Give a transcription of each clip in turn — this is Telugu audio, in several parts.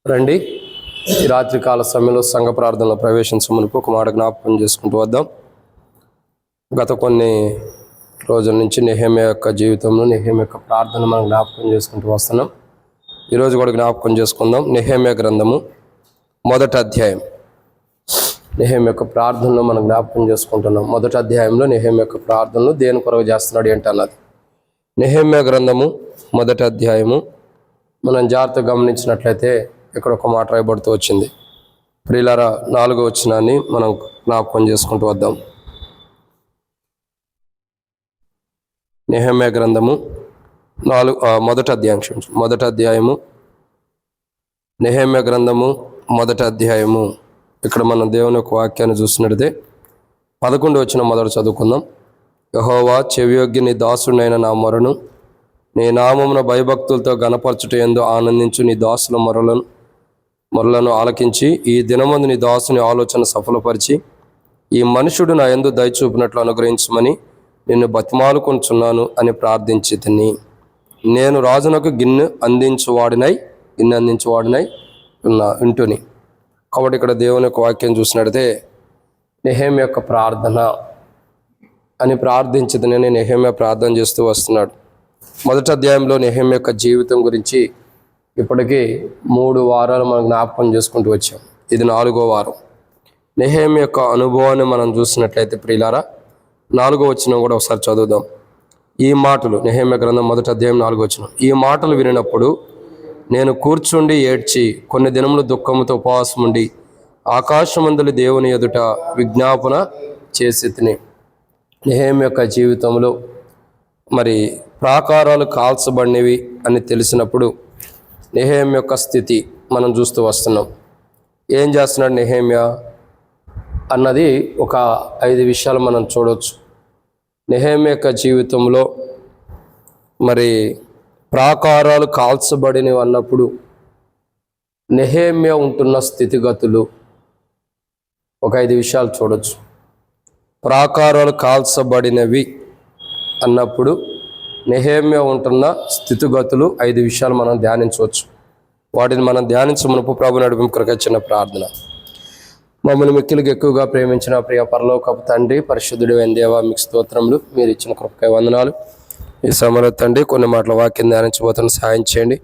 రండి, ఈ రాత్రికాల సమయంలో సంఘ ప్రార్థనలో ప్రవేశించమునుపు ఒక మాట జ్ఞాపకం చేసుకుంటూ వద్దాం. గత కొన్ని రోజుల నుంచి నెహెమ్యా యొక్క జీవితంలో నెహెమ్యా యొక్క ప్రార్థన మనం జ్ఞాపకం చేసుకుంటూ వస్తున్నాం. ఈరోజు కూడా జ్ఞాపకం చేసుకుందాం. నెహెమ్యా గ్రంథము 1వ అధ్యాయం. నెహెమ్యా యొక్క ప్రార్థనలో మనం జ్ఞాపకం చేసుకుంటున్నాం. 1వ అధ్యాయంలో నెహెమ్యా యొక్క ప్రార్థనలు దేని కొరకు చేస్తున్నాడు ఏంటి అన్నది. నెహెమ్యా గ్రంథము 1వ అధ్యాయము మనం జాగ్రత్తగా గమనించినట్లయితే ఇక్కడ ఒక మాట రాయబడుతూ వచ్చింది. ప్రియులారా, 4వ వచనాన్ని మనం జ్ఞాపకం చేసుకుంటూ వద్దాం. నెహెమ్యా గ్రంథము 1వ అధ్యాయము నెహెమ్యా గ్రంథము 1వ అధ్యాయము. ఇక్కడ మనం దేవుని యొక్క వాక్యాన్ని చూసినట్లయితే 11వ వచనం మొదట చదువుకుందాం. యెహోవా, చెవియొగ్గి నీ దాసుడైన నా మొరను, నీ నామమున భయభక్తులతో గణపరచుట యందు ఆనందించు నీ దాసుల మొరలను ఆలకించి ఈ దినమందు నీ దాసుని ఆలోచన సఫలపరిచి ఈ మనుషుడు నా యందు దయ చూపినట్లు అనుగ్రహించమని నిన్ను బతిమాలుకొనుచున్నాను అని ప్రార్థించి తిని, నేను రాజునకు గిన్నె అందించువాడినై ఉంటుని. కాబట్టి ఇక్కడ దేవుని యొక్క వాక్యం చూసినట్లయితే నెహెమ్యా యొక్క ప్రార్థన అని ప్రార్థించి తిని నెహెమ్యా ప్రార్థన చేస్తూ వస్తున్నాడు. 1వ అధ్యాయంలో నెహెమ్యా యొక్క జీవితం గురించి ఇప్పటికీ 3 వారాలు మనం జ్ఞాపకం చేసుకుంటూ వచ్చాం. ఇది 4వ వారం. నెహెమ్యా యొక్క అనుభవాన్ని మనం చూసినట్లయితే ప్రియులారా, 4వ వచనం కూడా ఒకసారి చదువుదాం. ఈ మాటలు, నెహెమ్యా గ్రంథం 1వ అధ్యాయం 4వ వచనం. ఈ మాటలు వినినప్పుడు నేను కూర్చుండి ఏడ్చి కొన్ని దినములు దుఃఖముతో ఉపవాసం ఉండి ఆకాశమందులి దేవుని ఎదుట విజ్ఞాపన చేసి తిని. నెహెమ్యా యొక్క జీవితంలో మరి ప్రాకారాలు కాల్చబడినవి అని తెలిసినప్పుడు నెహెమ్యా యొక్క స్థితి మనం చూస్తూ వస్తున్నాం. ఏం చేస్తున్నాడు నెహెమ్యా అన్నది ఒక 5 విషయాలు మనం చూడవచ్చు. నెహెమ్యా యొక్క జీవితంలో మరి ప్రాకారాలు కాల్చబడినవి అన్నప్పుడు నెహెమ్యా ఉంటున్న స్థితిగతులు ఒక 5 విషయాలు చూడవచ్చు. ప్రాకారాలు కాల్చబడినవి అన్నప్పుడు నెహెమ్యా ఉంటున్న స్థితిగతులు 5 విషయాలు మనం ధ్యానించవచ్చు. వాటిని మనం ధ్యానించమునపు ప్రభు నడిపింపుకొరకై చిన్న ప్రార్థన. మమ్మల్ని మిక్కిలికి ఎక్కువగా ప్రేమించిన ప్రియ పరలోకపు తండ్రి, పరిశుద్ధుడు అయిన దేవా, మీకు స్తోత్రములు. మీరు ఇచ్చిన కృపకై వందనాలు. ఈ సమయంలో తండ్రి కొన్ని మాటల వాక్యం ధ్యానించబోతున్న సహాయం చేయండి.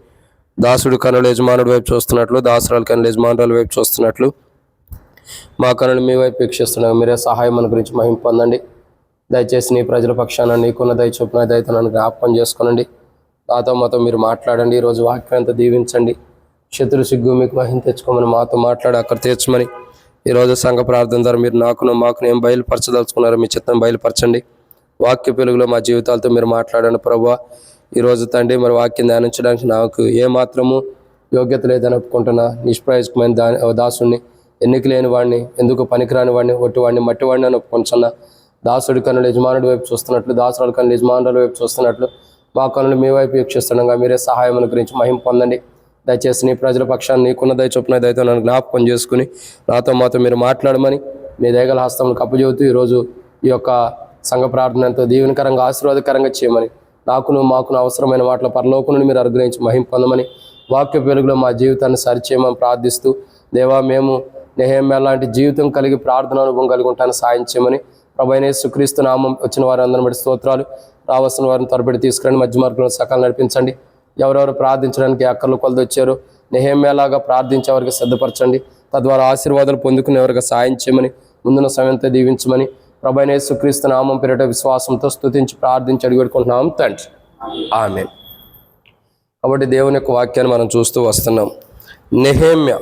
దాసుడు కనులు యజమానుడి వైపు చూస్తున్నట్లు, దాసురాలు కనులు యజమానురాల వైపు చూస్తున్నట్లు మా కనులు మీ వైపు వీక్షిస్తున్నాం. మీరే సహాయం మన గురించి మహిమ పొందండి. దయచేసి నీ ప్రజల పక్షాన నీకున్న దయ చొప్పున దయతో నన్ను జ్ఞాపకం చేసుకోనండి. నాతో మాతో మీరు మాట్లాడండి. ఈరోజు వాక్యం అంతా దీవించండి. శత్రు సిగ్గు మీకు మహిమ తెచ్చుకోమని మాతో మాట్లాడి అక్కడ తీర్చమని ఈరోజు సంఘ ప్రార్థన ద్వారా మీరు మాకు ఏం బయలుపరచదలుచుకున్నారో మీ చిత్తం బయలుపరచండి. వాక్య పెలుగులో మా జీవితాలతో మీరు మాట్లాడండి ప్రభువా. ఈరోజు తండ్రి మరి వాక్యం ధ్యానించడానికి నాకు ఏమాత్రము యోగ్యత లేదని ఒప్పుకుంటున్నా. నిష్ప్రయోజకమైన దాసుడిని, ఎన్నిక లేని వాడిని, ఎందుకు పనికిరాని వాడిని, ఒట్టివాడిని, మట్టివాడిని అని ఒప్పుకుంటున్నా. దాసుడి కన్నులు యజమానుడి వైపు చూస్తున్నట్లు, దాసురాల కన్నులు యజమానుల వైపు చూస్తున్నట్లు మా కన్నులు మీ వైపు వీక్షిస్తుండగా మీరే సహాయం గురించి మహిమ పొందండి. దయచేసి నీ ప్రజల పక్షాన్ని నీకున్న దయ చొప్పున దయతో నన్ను జ్ఞాపకం చేసుకుని నాతో మాతో మీరు మాట్లాడమని మీ దయగల హస్తములకు అప్పచెబుతూ ఈరోజు ఈ యొక్క సంఘ ప్రార్థన ఎంతో దీవెనకరంగా ఆశీర్వాదకరంగా చేయమని, మాకును అవసరమైన వాటిలో పరలోకం నుండి మీరు అనుగ్రహించి మహిమ పొందమని, వాక్య వెలుగులో మా జీవితాన్ని సరిచేయమని ప్రార్థిస్తూ, దేవా మేము నెహెమ్యా లాంటి జీవితం కలిగి ప్రార్థన అనుభవం కలిగి ఉంటాను సాయం చేయమని, ప్రభువైన యేసుక్రీస్తు నామం వచ్చిన వారందరిని బట్టి స్తోత్రాలు. రావాల్సిన వారిని త్వరపడి తీసుకురండి. మధ్య మార్గంలో సకాలం నడిపించండి. ఎవరెవరు ప్రార్థించడానికి అక్కర్లు కొలది వచ్చారో నెహెమ్యాలాగా ప్రార్థించేవారికి సిద్ధపరచండి. తద్వారా ఆశీర్వాదాలు పొందుకునేవారికి సాయం చేయమని, ముందున్న సమయంతో దీవించమని ప్రభువైన యేసుక్రీస్తు నామం పేరిట విశ్వాసంతో స్తుతించి ప్రార్థించి అడిగెడుకుంటున్నాం తండ్రి, ఆమేన్. కాబట్టి దేవుని యొక్క వాక్యాన్ని మనం చూస్తూ వస్తున్నాం. నెహెమ్యా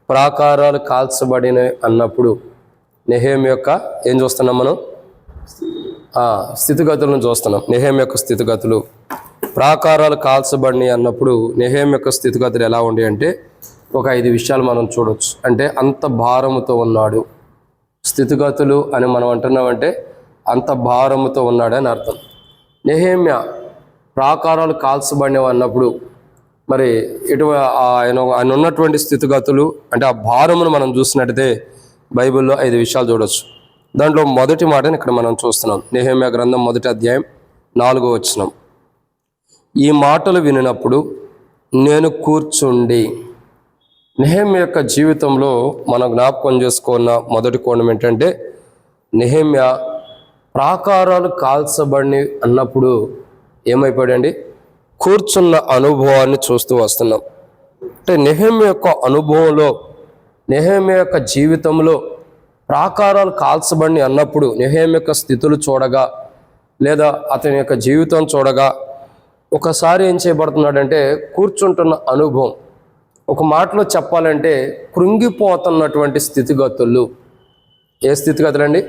ప్రాకారాలు కాల్చబడినవి అన్నప్పుడు నెహెమ్యా యొక్క ఏం చూస్తున్నాం మనం? స్థితిగతులను చూస్తున్నాం. నెహెమ్యా యొక్క స్థితిగతులు, ప్రాకారాలు కాల్చబడినవి అన్నప్పుడు నెహెమ్యా యొక్క స్థితిగతులు ఎలా ఉండే అంటే ఒక 5 విషయాలు మనం చూడవచ్చు. అంటే అంత భారముతో ఉన్నాడు. స్థితిగతులు అని మనం అంటున్నామంటే అంత భారముతో ఉన్నాడు అని అర్థం. నెహెమ్యా ప్రాకారాలు కాల్చబడినవి అన్నప్పుడు మరి ఆయన ఉన్నటువంటి స్థితిగతులు అంటే ఆ భారమును మనం చూసినట్టయితే బైబిల్లో 5 విషయాలు చూడవచ్చు. దాంట్లో మొదటి మాటని ఇక్కడ మనం చూస్తున్నాం. నెహెమ్యా గ్రంథం 1వ అధ్యాయం 4వ వచనం. ఈ మాటలు వినినప్పుడు నేను కూర్చుండి నెహెమ్యా యొక్క జీవితంలో మనం జ్ఞాపకం చేసుకున్న మొదటి కోణం ఏంటంటే, నెహెమ్యా ప్రాకారాలు కాల్చబడి అన్నప్పుడు ఏమైపోయాడండి? కూర్చున్న అనుభవాన్ని చూస్తూ వస్తున్నాం. అంటే నెహెమ్యా యొక్క అనుభవంలో, నెహెమ్యా యొక్క జీవితంలో ప్రాకారాలు కాల్చబడి అన్నప్పుడు నెహెమ్యా యొక్క స్థితులు చూడగా, లేదా అతని యొక్క జీవితం చూడగా ఒకసారి ఏం చేయబడుతున్నాడంటే కూర్చుంటున్న అనుభవం. ఒక మాటలో చెప్పాలంటే కృంగిపోతున్నటువంటి స్థితిగతులు. ఏ స్థితిగతులండి?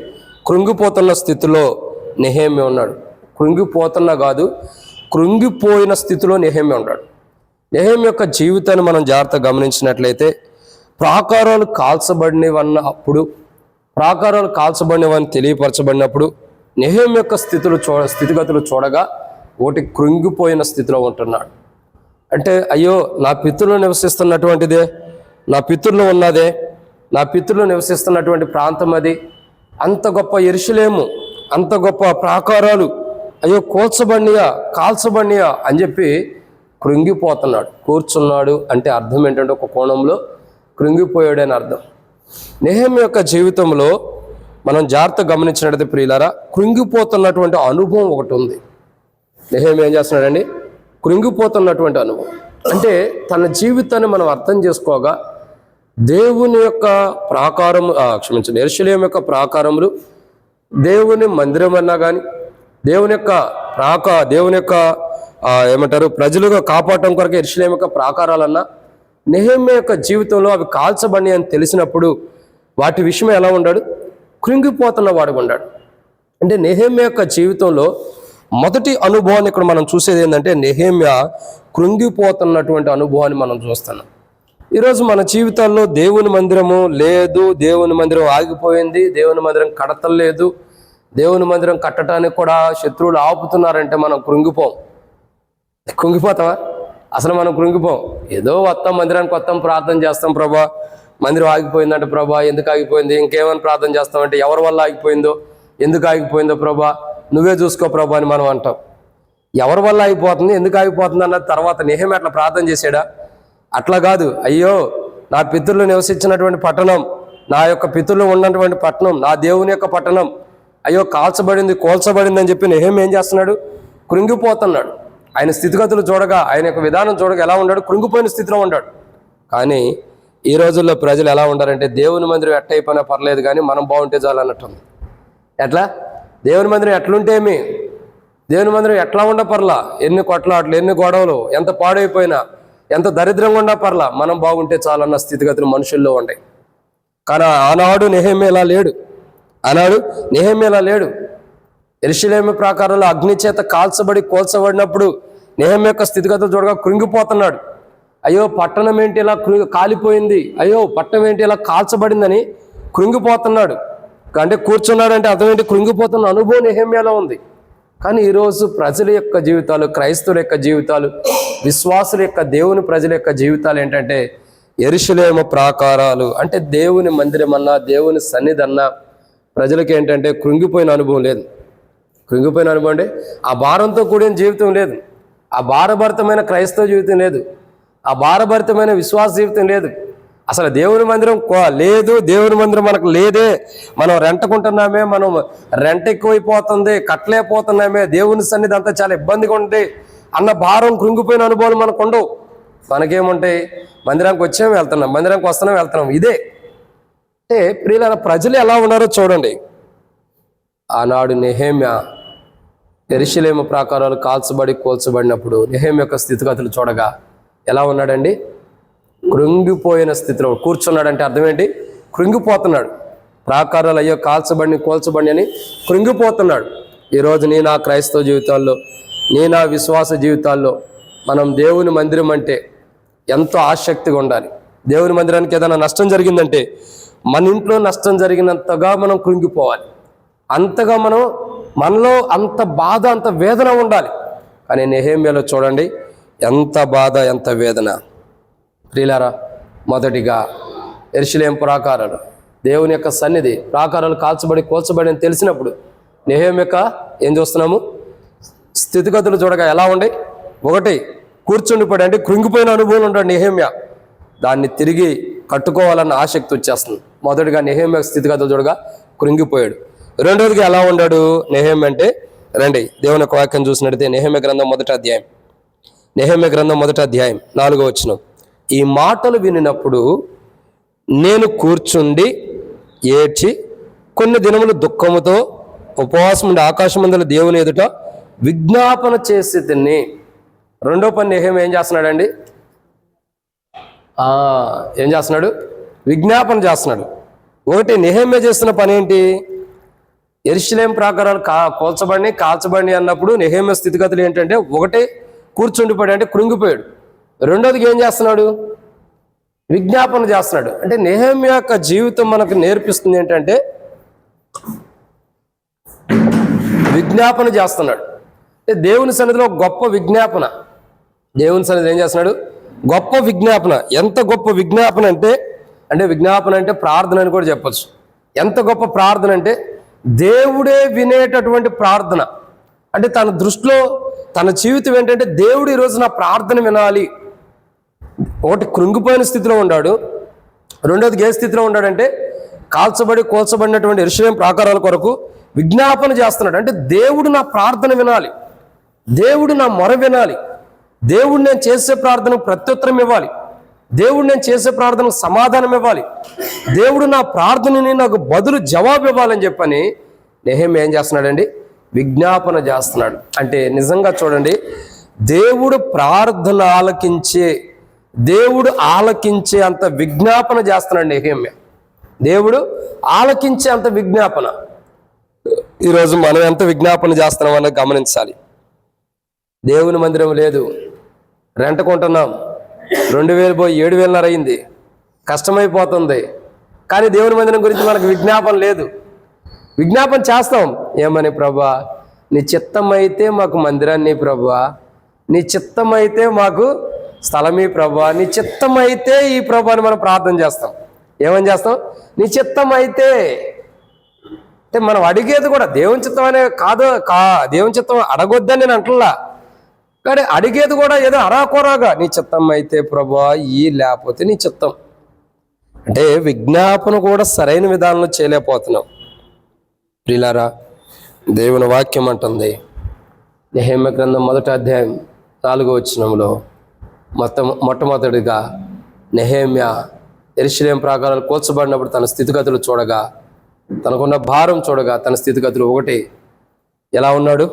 కృంగిపోతున్న స్థితిలో నెహెమ్యా ఉన్నాడు. కృంగిపోతున్నా కాదు, కృంగిపోయిన స్థితిలో నెహెమ్యా ఉన్నాడు. నెహెమ్యా యొక్క జీవితాన్ని మనం జాగ్రత్తగా గమనించినట్లయితే, ప్రాకారాలు కాల్చబడినవన్నప్పుడు, ప్రాకారాలు కాల్చబడినవని తెలియపరచబడినప్పుడు నెహెమ్యా యొక్క స్థితిగతులు చూడగా ఒకటి కృంగిపోయిన స్థితిలో ఉంటున్నాడు. అంటే అయ్యో, నా పితరులు నివసిస్తున్నటువంటిదే, నా పితరులు ఉన్నదే, నా పితరులు నివసిస్తున్నటువంటి ప్రాంతం అది, అంత గొప్ప యెరూషలేము, అంత గొప్ప ప్రాకారాలు, అయ్యో కాల్చబడినయా అని చెప్పి కృంగిపోతున్నాడు. కూర్చున్నాడు అంటే అర్థం ఏంటంటే ఒక కోణంలో కృంగిపోయాడు అని అర్థం. నెహెమ్యా యొక్క జీవితంలో మనం జాగ్రత్తగా గమనించినట్లయితే ప్రియులారా, కృంగిపోతున్నటువంటి అనుభవం ఒకటి ఉంది. నెహెమ్యా ఏం చేస్తున్నాడండి? కృంగిపోతున్నటువంటి అనుభవం. అంటే తన జీవితాన్ని మనం అర్థం చేసుకోగా, దేవుని యొక్క యెరూషలేము యొక్క ప్రాకారములు, దేవుని మందిరం అన్నా కానీ, దేవుని యొక్క ఏమంటారు ప్రజలుగా కాపాడటం కొరకు యెరూషలేము యొక్క ప్రాకారాలన్నా, నెహెమ్యా యొక్క జీవితంలో అవి కాల్చబడి అని తెలిసినప్పుడు వాటి విషయం ఎలా ఉన్నాడు? కృంగిపోతున్న వాడుగా ఉన్నాడు. అంటే నెహెమ్యా యొక్క జీవితంలో మొదటి అనుభవాన్ని ఇక్కడ మనం చూసేది ఏంటంటే, నెహెమ్యా కృంగిపోతున్నటువంటి అనుభవాన్ని మనం చూస్తున్నాం. ఈరోజు మన జీవితాల్లో దేవుని మందిరము లేదు, దేవుని మందిరం ఆగిపోయింది, దేవుని మందిరం కడతలేదు, దేవుని మందిరం కట్టడానికి కూడా శత్రువులు ఆపుతున్నారంటే మనం కృంగిపోతావా? అసలు మనం కృంగిపోం. ఏదో వస్తాం, మందిరానికి వస్తాం, ప్రార్థన చేస్తాం, ప్రభా మందిరం ఆగిపోయిందంటే ప్రభా ఎందుకు ఆగిపోయింది, ఇంకేమైనా ప్రార్థన చేస్తామంటే ఎవరి వల్ల ఆగిపోయిందో, ఎందుకు ఆగిపోయిందో ప్రభా నువ్వే చూసుకో ప్రభా అని మనం అంటాం. ఎవరి వల్ల ఆగిపోతుంది, ఎందుకు ఆగిపోతుంది అన్నది తర్వాత. నెహెమ్యా అట్లా ప్రార్థన చేశాడా? అట్లా కాదు. అయ్యో, నా పితరులు నివసించినటువంటి పట్టణం, నా యొక్క పితరులు ఉన్నటువంటి పట్టణం, నా దేవుని యొక్క పట్టణం అయ్యో కోల్చబడింది అని చెప్పి నెహెమ్యా ఏం చేస్తున్నాడు? కృంగిపోతున్నాడు. ఆయన స్థితిగతులు చూడగా, ఆయన యొక్క విధానం చూడగా ఎలా ఉన్నాడు? కృంగిపోయిన స్థితిలో ఉన్నాడు. కానీ ఈ రోజుల్లో ప్రజలు ఎలా ఉండారంటే, దేవుని మందిరం ఎట్ట అయిపోయినా పర్లేదు కానీ మనం బాగుంటే చాలు అన్నట్టుంది. ఎట్లా? దేవుని మందిరం ఎట్లుంటేమి, దేవుని మందిరం ఎట్లా ఉండ పర్లా, ఎన్ని కొట్లాట్లు, ఎన్ని గొడవలు, ఎంత పాడైపోయినా, ఎంత దరిద్రంగా ఉండా పర్లా, మనం బాగుంటే చాలన్న స్థితిగతులు మనుషుల్లో ఉన్నాయి. కానీ ఆనాడు నెహెమ్యా లేడు. యెరూషలేము ప్రాకారంలో అగ్ని చేత కోల్చబడినప్పుడు నెహెమ్యా యొక్క స్థితిగతులు చూడగా కృంగిపోతున్నాడు. అయ్యో, పట్టణం ఏంటి ఇలా కాలిపోయింది, అయ్యో పట్టణం ఏంటి ఇలా కాల్చబడిందని కృంగిపోతున్నాడు. అంటే కూర్చున్నాడంటే అర్థం ఏంటి? కృంగిపోతున్న అనుభవం నెహెమ్యాలో ఉంది. కానీ ఈరోజు ప్రజల యొక్క జీవితాలు, క్రైస్తవుల యొక్క జీవితాలు, విశ్వాసుల యొక్క, దేవుని ప్రజల యొక్క జీవితాలు ఏంటంటే యెరూషలేము ప్రాకారాలు అంటే దేవుని మందిరం అన్నా, దేవుని సన్నిధి అన్నా ప్రజలకి ఏంటంటే కృంగిపోయిన అనుభవం లేదు. కృంగిపోయిన అనుభవం అంటే ఆ భారంతో కూడిన జీవితం లేదు, ఆ భారభరితమైన క్రైస్తవ జీవితం లేదు, ఆ భారభరితమైన విశ్వాస జీవితం లేదు. అసలు దేవుని మందిరం లేదు, దేవుని మందిరం మనకు లేదే, మనం రెంటకుంటున్నామే, మనం రెంట ఎక్కువైపోతుంది, కట్టలేకపోతున్నామే, దేవుని సన్నిధి అంతా చాలా ఇబ్బందిగా ఉంది అన్న భారం, కృంగిపోయిన అనుభవాలు మనకు ఉండవు. మనకేముంటాయి? మందిరానికి వచ్చాము వెళ్తున్నాం, మందిరానికి వెళ్తున్నాం, ఇదే. అంటే ప్రియుల ప్రజలు ఎలా ఉన్నారో చూడండి. ఆనాడు నెహెమ్యా యెరూషలేము ప్రాకారాలు కోల్చబడినప్పుడు నెహెమ్యా యొక్క స్థితిగతులు చూడగా ఎలా ఉన్నాడండి? కృంగిపోయిన స్థితిలో కూర్చున్నాడంటే అర్థం ఏంటి? కృంగిపోతున్నాడు. ప్రాకారాలు అయ్యో కోల్చబడి అని కృంగిపోతున్నాడు. ఈరోజు నా క్రైస్తవ జీవితాల్లో, నా విశ్వాస జీవితాల్లో మనం దేవుని మందిరం అంటే ఎంతో ఆసక్తిగా ఉండాలి. దేవుని మందిరానికి ఏదైనా నష్టం జరిగిందంటే మన ఇంట్లో నష్టం జరిగినంతగా మనం కృంగిపోవాలి. అంతగా మనలో అంత బాధ, అంత వేదన ఉండాలి. కానీ నెహెమ్యాలో చూడండి ఎంత బాధ, ఎంత వేదన. ప్రియులారా, మొదటిగా యెరూషలేము ప్రాకారాలు, దేవుని యొక్క సన్నిధి, ప్రాకారాలు కోల్చబడి అని తెలిసినప్పుడు నెహెమ్యా యొక్క ఏం చూస్తున్నాము? స్థితిగతులు చూడగా ఎలా ఉండే? ఒకటి కూర్చుండిపోయాడు, అంటే కృంగిపోయిన అనుభవం ఉంటాడు నెహెమ్యా. దాన్ని తిరిగి కట్టుకోవాలన్న ఆసక్తి వచ్చేస్తుంది. మొదటిగా నెహెమ్యా స్థితిగతులు చూడగా కృంగిపోయాడు. రెండోదిగా ఎలా ఉన్నాడు నెహెమ్యా అంటే, రండి దేవుని యొక్క వాక్యం చూసినట్టయితే నెహెమ్యా గ్రంథం మొదటి అధ్యాయం 4వ వచనం. ఈ మాటలు వినినప్పుడు నేను కూర్చుండి ఏడ్చి కొన్ని దినములు దుఃఖముతో ఉపవాసం ఉండి ఆకాశమందుల దేవుని ఎదుట విజ్ఞాపన చేసి తిని. రెండో పని నెహెమ్యా ఏం చేస్తున్నాడండి? ఏం చేస్తున్నాడు? విజ్ఞాపన చేస్తున్నాడు. ఒకటి నెహెమ్యా చేస్తున్న పని ఏంటి? యెరూషలేము ప్రాకారాలు కాల్చబడి అన్నప్పుడు నెహెమ్యా స్థితిగతులు ఏంటంటే, ఒకటి కూర్చుండిపోయాడు, అంటే కృంగిపోయాడు. రెండోదికి ఏం చేస్తున్నాడు? విజ్ఞాపన చేస్తున్నాడు. అంటే నెహెమ్యా యొక్క జీవితం మనకు నేర్పిస్తుంది ఏంటంటే విజ్ఞాపన చేస్తున్నాడు. అంటే దేవుని సన్నిధిలో గొప్ప విజ్ఞాపన. దేవుని సన్నిధిలో ఏం చేస్తున్నాడు? గొప్ప విజ్ఞాపన. ఎంత గొప్ప విజ్ఞాపన అంటే విజ్ఞాపన అంటే ప్రార్థన అని కూడా చెప్పచ్చు. ఎంత గొప్ప ప్రార్థన అంటే దేవుడే వినేటటువంటి ప్రార్థన. అంటే తన దృష్టిలో తన జీవితం ఏంటంటే, దేవుడు ఈరోజు నా ప్రార్థన వినాలి. ఒకటి కృంగిపోయిన స్థితిలో ఉన్నాడు. రెండోది ఏ స్థితిలో ఉన్నాడంటే, కోల్చబడినటువంటి యెరూషలేము ప్రాకారాల కొరకు విజ్ఞాపన చేస్తున్నాడు. అంటే దేవుడు నా ప్రార్థన వినాలి, దేవుడు నా మొర వినాలి, దేవుడు నేను చేసే ప్రార్థనకు ప్రత్యుత్తరం ఇవ్వాలి, దేవుడు నేను చేసే ప్రార్థనకు సమాధానం ఇవ్వాలి, దేవుడు నా ప్రార్థనని నాకు బదులు జవాబు ఇవ్వాలని చెప్పని నెహెమ్యా ఏం చేస్తున్నాడండి? విజ్ఞాపన చేస్తున్నాడు. అంటే నిజంగా చూడండి, దేవుడు ప్రార్థన దేవుడు ఆలకించే అంత విజ్ఞాపన చేస్తున్నాడు నెహెమ్యా. దేవుడు ఆలకించే అంత విజ్ఞాపన. ఈరోజు మనం ఎంత విజ్ఞాపన చేస్తున్నాం అన్నది గమనించాలి. దేవుని మందిరం లేదు, రెంట్ కొంటున్నాం, 2000 పోయి 7000 అయింది, కష్టమైపోతుంది. కానీ దేవుని మందిరం గురించి మనకు విజ్ఞాపన లేదు. విజ్ఞాపన చేస్తాం ఏమని? ప్రభా నీ చిత్తమైతే మాకు మందిరాన్ని, ప్రభా నీ చిత్తమైతే మాకు స్థలమీ, ప్రభా నీ చిత్తమైతే ఈ ప్రభా అని మనం ప్రార్థన చేస్తాం. ఏమని చేస్తాం? నీ చిత్తమైతే. అంటే మనం అడిగేది కూడా దేవుని చిత్తం అనే దేవుని చిత్తం అడగొద్దని నేను అంటలా, కానీ అడిగేది కూడా ఏదో అరాకొరాగా నీ చిత్తం అయితే ప్రభా లేకపోతే నీ చిత్తం. అంటే విజ్ఞాపన కూడా సరైన విధానంలో చేయలేకపోతున్నాం. ప్రియులారా, దేవుని వాక్యం అంటుంది నెహెమ్యా గ్రంథం 1వ అధ్యాయం 4వ వచనంలో, మొట్టమొదటిగా నెహెమ్యా యెరూషలేము ప్రాకారాలు కూల్చబడినప్పుడు తన స్థితిగతులు చూడగా, తనకున్న భారం చూడగా, తన స్థితిగతులు ఒకటి ఎలా ఉన్నాడు?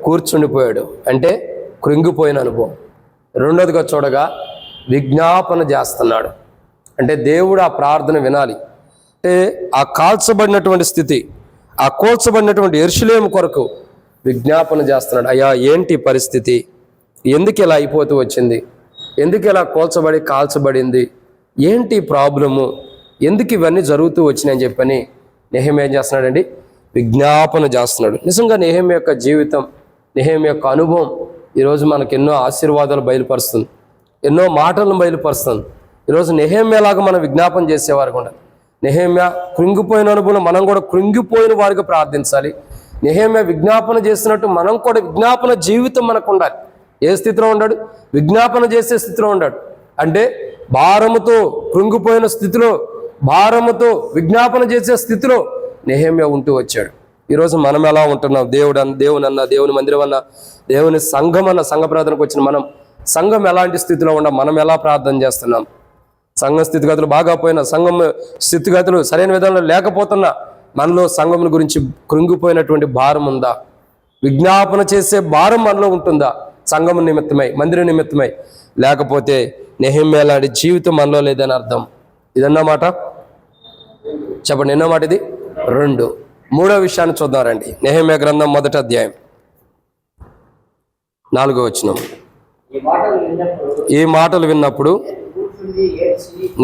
కూర్చుండిపోయాడు, అంటే కృంగిపోయిన అనుభవం. రెండోదిగా చూడగా విజ్ఞాపన చేస్తున్నాడు. అంటే దేవుడు ఆ ప్రార్థన వినాలి. అంటే ఆ కాల్చబడినటువంటి స్థితి, ఆ కూల్చబడినటువంటి యెరూషలేము కొరకు విజ్ఞాపన చేస్తున్నాడు. అయ్యా ఏంటి పరిస్థితి? ఎందుకు ఇలా అయిపోతూ వచ్చింది? ఎందుకు ఇలా కాల్చబడింది? ఏంటి ప్రాబ్లము? ఎందుకు ఇవన్నీ జరుగుతూ వచ్చినాయని చెప్పని నెహెమ్యా ఏం చేస్తున్నాడండి? విజ్ఞాపన చేస్తున్నాడు. నిజంగా నెహెమ్యా యొక్క జీవితం, నెహెమ్యా యొక్క అనుభవం ఈరోజు మనకు ఎన్నో ఆశీర్వాదాలు బయలుపరుస్తుంది, ఎన్నో మాటలను బయలుపరుస్తుంది. ఈరోజు నెహెమ్యాలాగా మనం విజ్ఞాపన చేసేవారు కూడా. నెహెమ్యా కృంగిపోయిన అనుభవం, మనం కూడా కృంగిపోయిన వారికి ప్రార్థించాలి. నెహెమ్యా విజ్ఞాపన చేసినట్టు మనం కూడా విజ్ఞాపన జీవితం మనకు ఉండాలి. ఏ స్థితిలో ఉన్నాడు? విజ్ఞాపన చేసే స్థితిలో ఉన్నాడు. అంటే భారముతో కృంగిపోయిన స్థితిలో, భారముతో విజ్ఞాపన చేసే స్థితిలో నెహెమ్యా ఉంటూ వచ్చాడు. ఈరోజు మనం ఎలా ఉంటున్నాం? దేవుని మందిరం అన్న, దేవుని సంఘం అన్న సంఘ ప్రార్థనకు వచ్చిన సంఘం ఎలాంటి స్థితిలో ఉన్నా, మనం ఎలా ప్రార్థన చేస్తున్నాం? సంఘం స్థితిగతులు బాగా పోయినా, సంఘం స్థితిగతులు సరైన విధానంలో లేకపోతున్నా, మనలో సంఘం గురించి కృంగిపోయినటువంటి భారం ఉందా? విజ్ఞాపన చేసే భారం మనలో ఉంటుందా? సంఘం నిమిత్తమై, మందిరం నిమిత్తమై. లేకపోతే నెహెమ్యా లాంటి జీవితం మనలో లేదని అర్థం. ఇదన్నా మాట చెప్పండి, ఎన్నో మాట ఇది? 2. మూడో విషయాన్ని చూద్దాం రండి. నెహెమ్యా గ్రంథం 1వ అధ్యాయం 4వ వచనం. ఈ మాటలు విన్నప్పుడు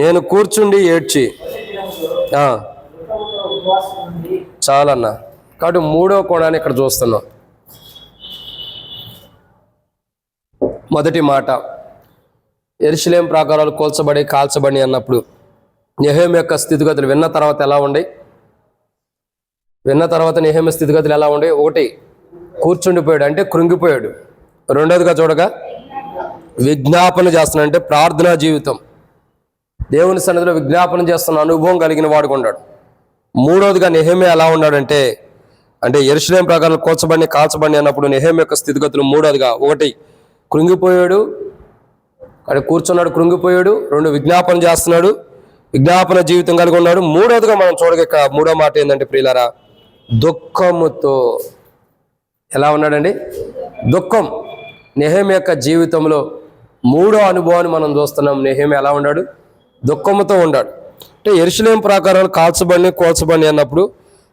నేను కూర్చుండి ఏడ్చి. చాలన్నా. కాబట్టి 3వ కోణాన్ని ఇక్కడ చూస్తున్నాం. మొదటి మాట, యెరూషలేము ప్రాకారాలు కాల్చబడి అన్నప్పుడు నెహెమ్యా యొక్క స్థితిగతులు విన్న తర్వాత ఎలా ఉండే? నెహెమ్యా స్థితిగతులు ఎలా ఉండే? ఒకటి కూర్చుండిపోయాడు, అంటే కృంగిపోయాడు. రెండోదిగా చూడగా విజ్ఞాపన చేస్తున్నాడు, అంటే ప్రార్థనా జీవితం. దేవుని సన్నిధిలో విజ్ఞాపనం చేస్తున్న అనుభవం కలిగిన వాడుగా ఉన్నాడు. మూడవదిగా నెహెమ్యా ఎలా ఉన్నాడంటే, అంటే యెరూషలేము ప్రకారం కూల్చబడి కాల్చబడి అన్నప్పుడు నెహెమ్యా యొక్క స్థితిగతులు మూడవదిగా, ఒకటి కృంగిపోయాడు, అక్కడ కూర్చున్నాడు, కృంగిపోయాడు. రెండు, విజ్ఞాపన చేస్తున్నాడు, విజ్ఞాపన జీవితం కలిగి ఉన్నాడు. మూడవదిగా మనం చూడగక మూడో మాట ఏంటంటే ప్రియులారా, దుఃఖముతో ఎలా ఉన్నాడండి? దుఃఖం. నెహెమ్యా యొక్క జీవితంలో మూడో అనుభవాన్ని మనం చూస్తున్నాం. నెహెమ్యా ఎలా ఉన్నాడు? దుఃఖముతో ఉన్నాడు. అంటే యెరూషలేము ప్రాకారాలు కాల్చబడి కోల్చబడి అన్నప్పుడు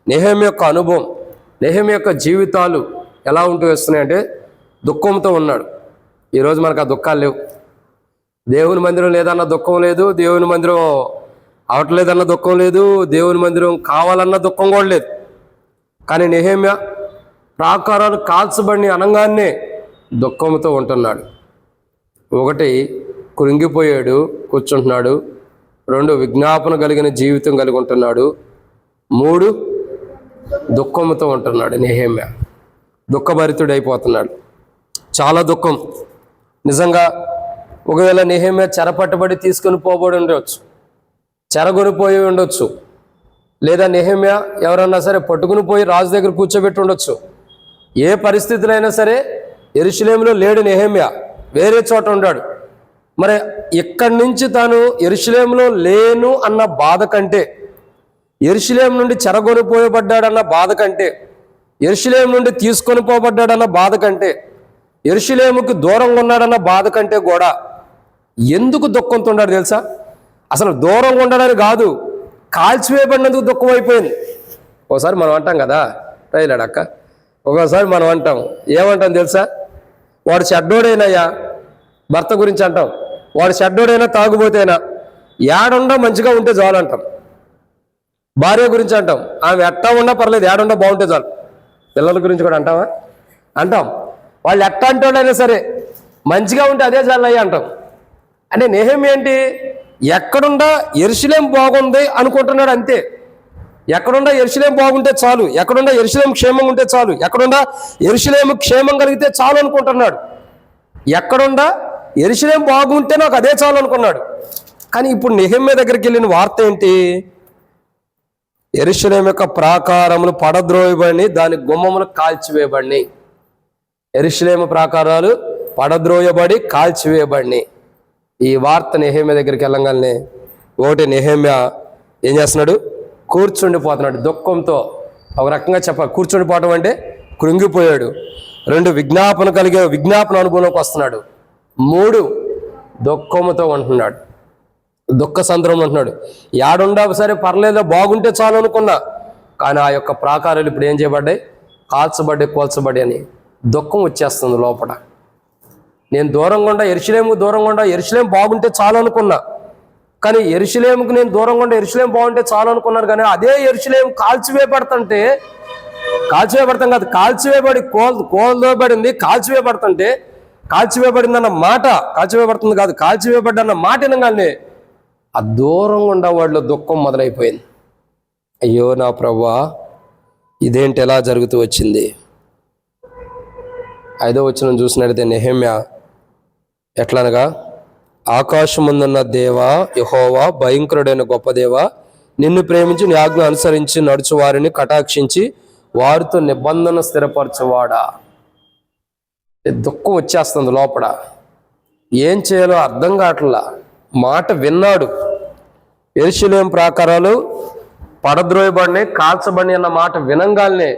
నెహెమ్యా యొక్క అనుభవం, నెహెమ్యా యొక్క జీవితాలు ఎలా ఉంటూ వస్తున్నాయంటే దుఃఖంతో ఉన్నాడు. ఈరోజు మనకు ఆ దుఃఖాలు లేవు. దేవుని మందిరం లేదన్న దుఃఖం లేదు, దేవుని మందిరం అవట్లేదన్న దుఃఖం లేదు, దేవుని మందిరం కావాలన్న దుఃఖం కూడా లేదు. కానీ నెహెమ్యా ప్రాకారాలు కాల్చబడి అనగానే దుఃఖంతో ఉంటున్నాడు. ఒకటి, కృంగిపోయాడు, కూర్చుంటున్నాడు. రెండు, విజ్ఞాపన కలిగిన జీవితం కలిగి ఉంటున్నాడు. మూడు, దుఃఖంతో ఉంటున్నాడు. నెహెమ్యా దుఃఖభరితుడైపోతున్నాడు. చాలా దుఃఖం. నిజంగా ఒకవేళ నెహెమ్యా చెరపట్టబడి తీసుకుని పోబడి ఉండవచ్చు, చెరగొనిపోయి ఉండొచ్చు, లేదా నెహెమ్యా ఎవరన్నా సరే పట్టుకుని పోయి రాజు దగ్గర కూర్చోబెట్టి ఉండొచ్చు. ఏ పరిస్థితులు అయినా సరే యెరూషలేములో లేడు నెహెమ్యా, వేరే చోట ఉన్నాడు. మరి ఇక్కడి నుంచి తాను యెరూషలేములో లేను అన్న బాధ కంటే, యెరూషలేము నుండి చెరగొనిపోయబడ్డాడన్న బాధ కంటే, యెరూషలేము నుండి తీసుకొని పోబడ్డాడన్న బాధ కంటే, యెరూషలేముకి దూరంగా ఉన్నాడన్న బాధ కంటే కూడా ఎందుకు దుఃఖంతో ఉన్నాడు తెలుసా? అసలు దూరంగా ఉండడానికి కాదు, కాల్చివేయబడినందుకు దుఃఖం అయిపోయింది. ఒకసారి మనం అంటాం కదా, రైలాడక్క, ఒకసారి మనం అంటాం, ఏమంటాం తెలుసా? వాడు చెడ్డోడైనయ్యా, భర్త గురించి అంటాం, వాడు చెడ్డోడైనా తాగుబోతేనా, ఏడుండా మంచిగా ఉంటే చాలు అంటాం. భార్య గురించి అంటాం, ఆమె ఎట్టా ఉన్నా పర్లేదు, ఏడుండా బాగుంటే చాలు. పిల్లల గురించి కూడా అంటామా? అంటాం. వాళ్ళు ఎట్టా అంటోడైనా సరే మంచిగా ఉంటే అదే చాలయ్యా అంటాం. అంటే నెహెమ్యా ఏంటి? ఎక్కడుండా యెరూషలేము బాగుంది అనుకుంటున్నాడు అంతే. ఎక్కడుండా యెరూషలేము బాగుంటే చాలు, ఎక్కడుండా యెరూషలేము క్షేమంగా ఉంటే చాలు, ఎక్కడుండా యెరూషలేము క్షేమం కలిగితే చాలు అనుకుంటున్నాడు. ఎక్కడుండా యెరూషలేము బాగుంటే నాకు అదే చాలు అనుకున్నాడు. కానీ ఇప్పుడు నెహెమ్యా దగ్గరికి వెళ్ళిన వార్త ఏంటి? యెరూషలేము యొక్క ప్రాకారములు పడద్రోయబడి దాని గుమ్మములు కాల్చివేయబడినాయి. యెరూషలేము ప్రాకారాలు పడద్రోయబడి కాల్చివేయబడినాయి. ఈ వార్త నెహెమ్యా దగ్గరికి వెళ్ళగానే ఒకటి, నెహెమ్యా ఏం చేస్తున్నాడు? కూర్చుండిపోతున్నాడు దుఃఖంతో. ఒక రకంగా చెప్పాలి, కూర్చుండిపోవటం అంటే కృంగిపోయాడు. రెండు, విజ్ఞాపన అనుభవంలోకి వస్తున్నాడు. మూడు, దుఃఖముతో ఉంటున్నాడు, దుఃఖ సంద్రంలో ఉంటున్నాడు. ఏడుండా సరే పర్లేదో బాగుంటే చాలు అనుకున్నా, కానీ ఆ యొక్క ప్రాకారాలు ఇప్పుడు ఏం చేయబడ్డాయి? కాల్చబడ్డాయి, కోల్చబడ్డాయి అని దుఃఖం వచ్చేస్తుంది లోపల. నేను దూరంగా ఉండా, యెరూషలేము బాగుంటే చాలు అనుకున్నా, కానీ యెరూషలేముకు నేను దూరంగా ఉండే యెరూషలేము బాగుంటే చాలు అనుకున్నాను. కానీ అదే యెరూషలేము కాల్చివేయబడతాం కాదు, కాల్చివేయబడి కోల్దోబడింది. కాల్చివేయబడిందన్న మాట, కాల్చివేయబడుతుంది కాదు, కాల్చివేయబడ్డన్న మాట వినగానే ఆ దూరంగా ఉండే వాళ్ళ దుఃఖం మొదలైపోయింది. అయ్యో నా ప్రభువా, ఇదేంటి ఎలా జరుగుతూ వచ్చింది? 5వ వచనం చూసినట్లయితే నెహెమ్యా ఎట్లనగా, ఆకాశముందున్న దేవా యెహోవా, భయంకరుడైన గొప్ప దేవా, నిన్ను ప్రేమించి నీ ఆజ్ఞ అనుసరించి నడుచు వారిని కటాక్షించి వారితో నిబంధన స్థిరపరచువాడా. దుఃఖం వచ్చేస్తుంది లోపల, ఏం చేయాలో అర్థం కావట్లా. మాట విన్నాడు, యెరూషలేము ప్రాకారాలు పడద్రోయబడినాయి, కాల్చబడి అన్న మాట వినంగానే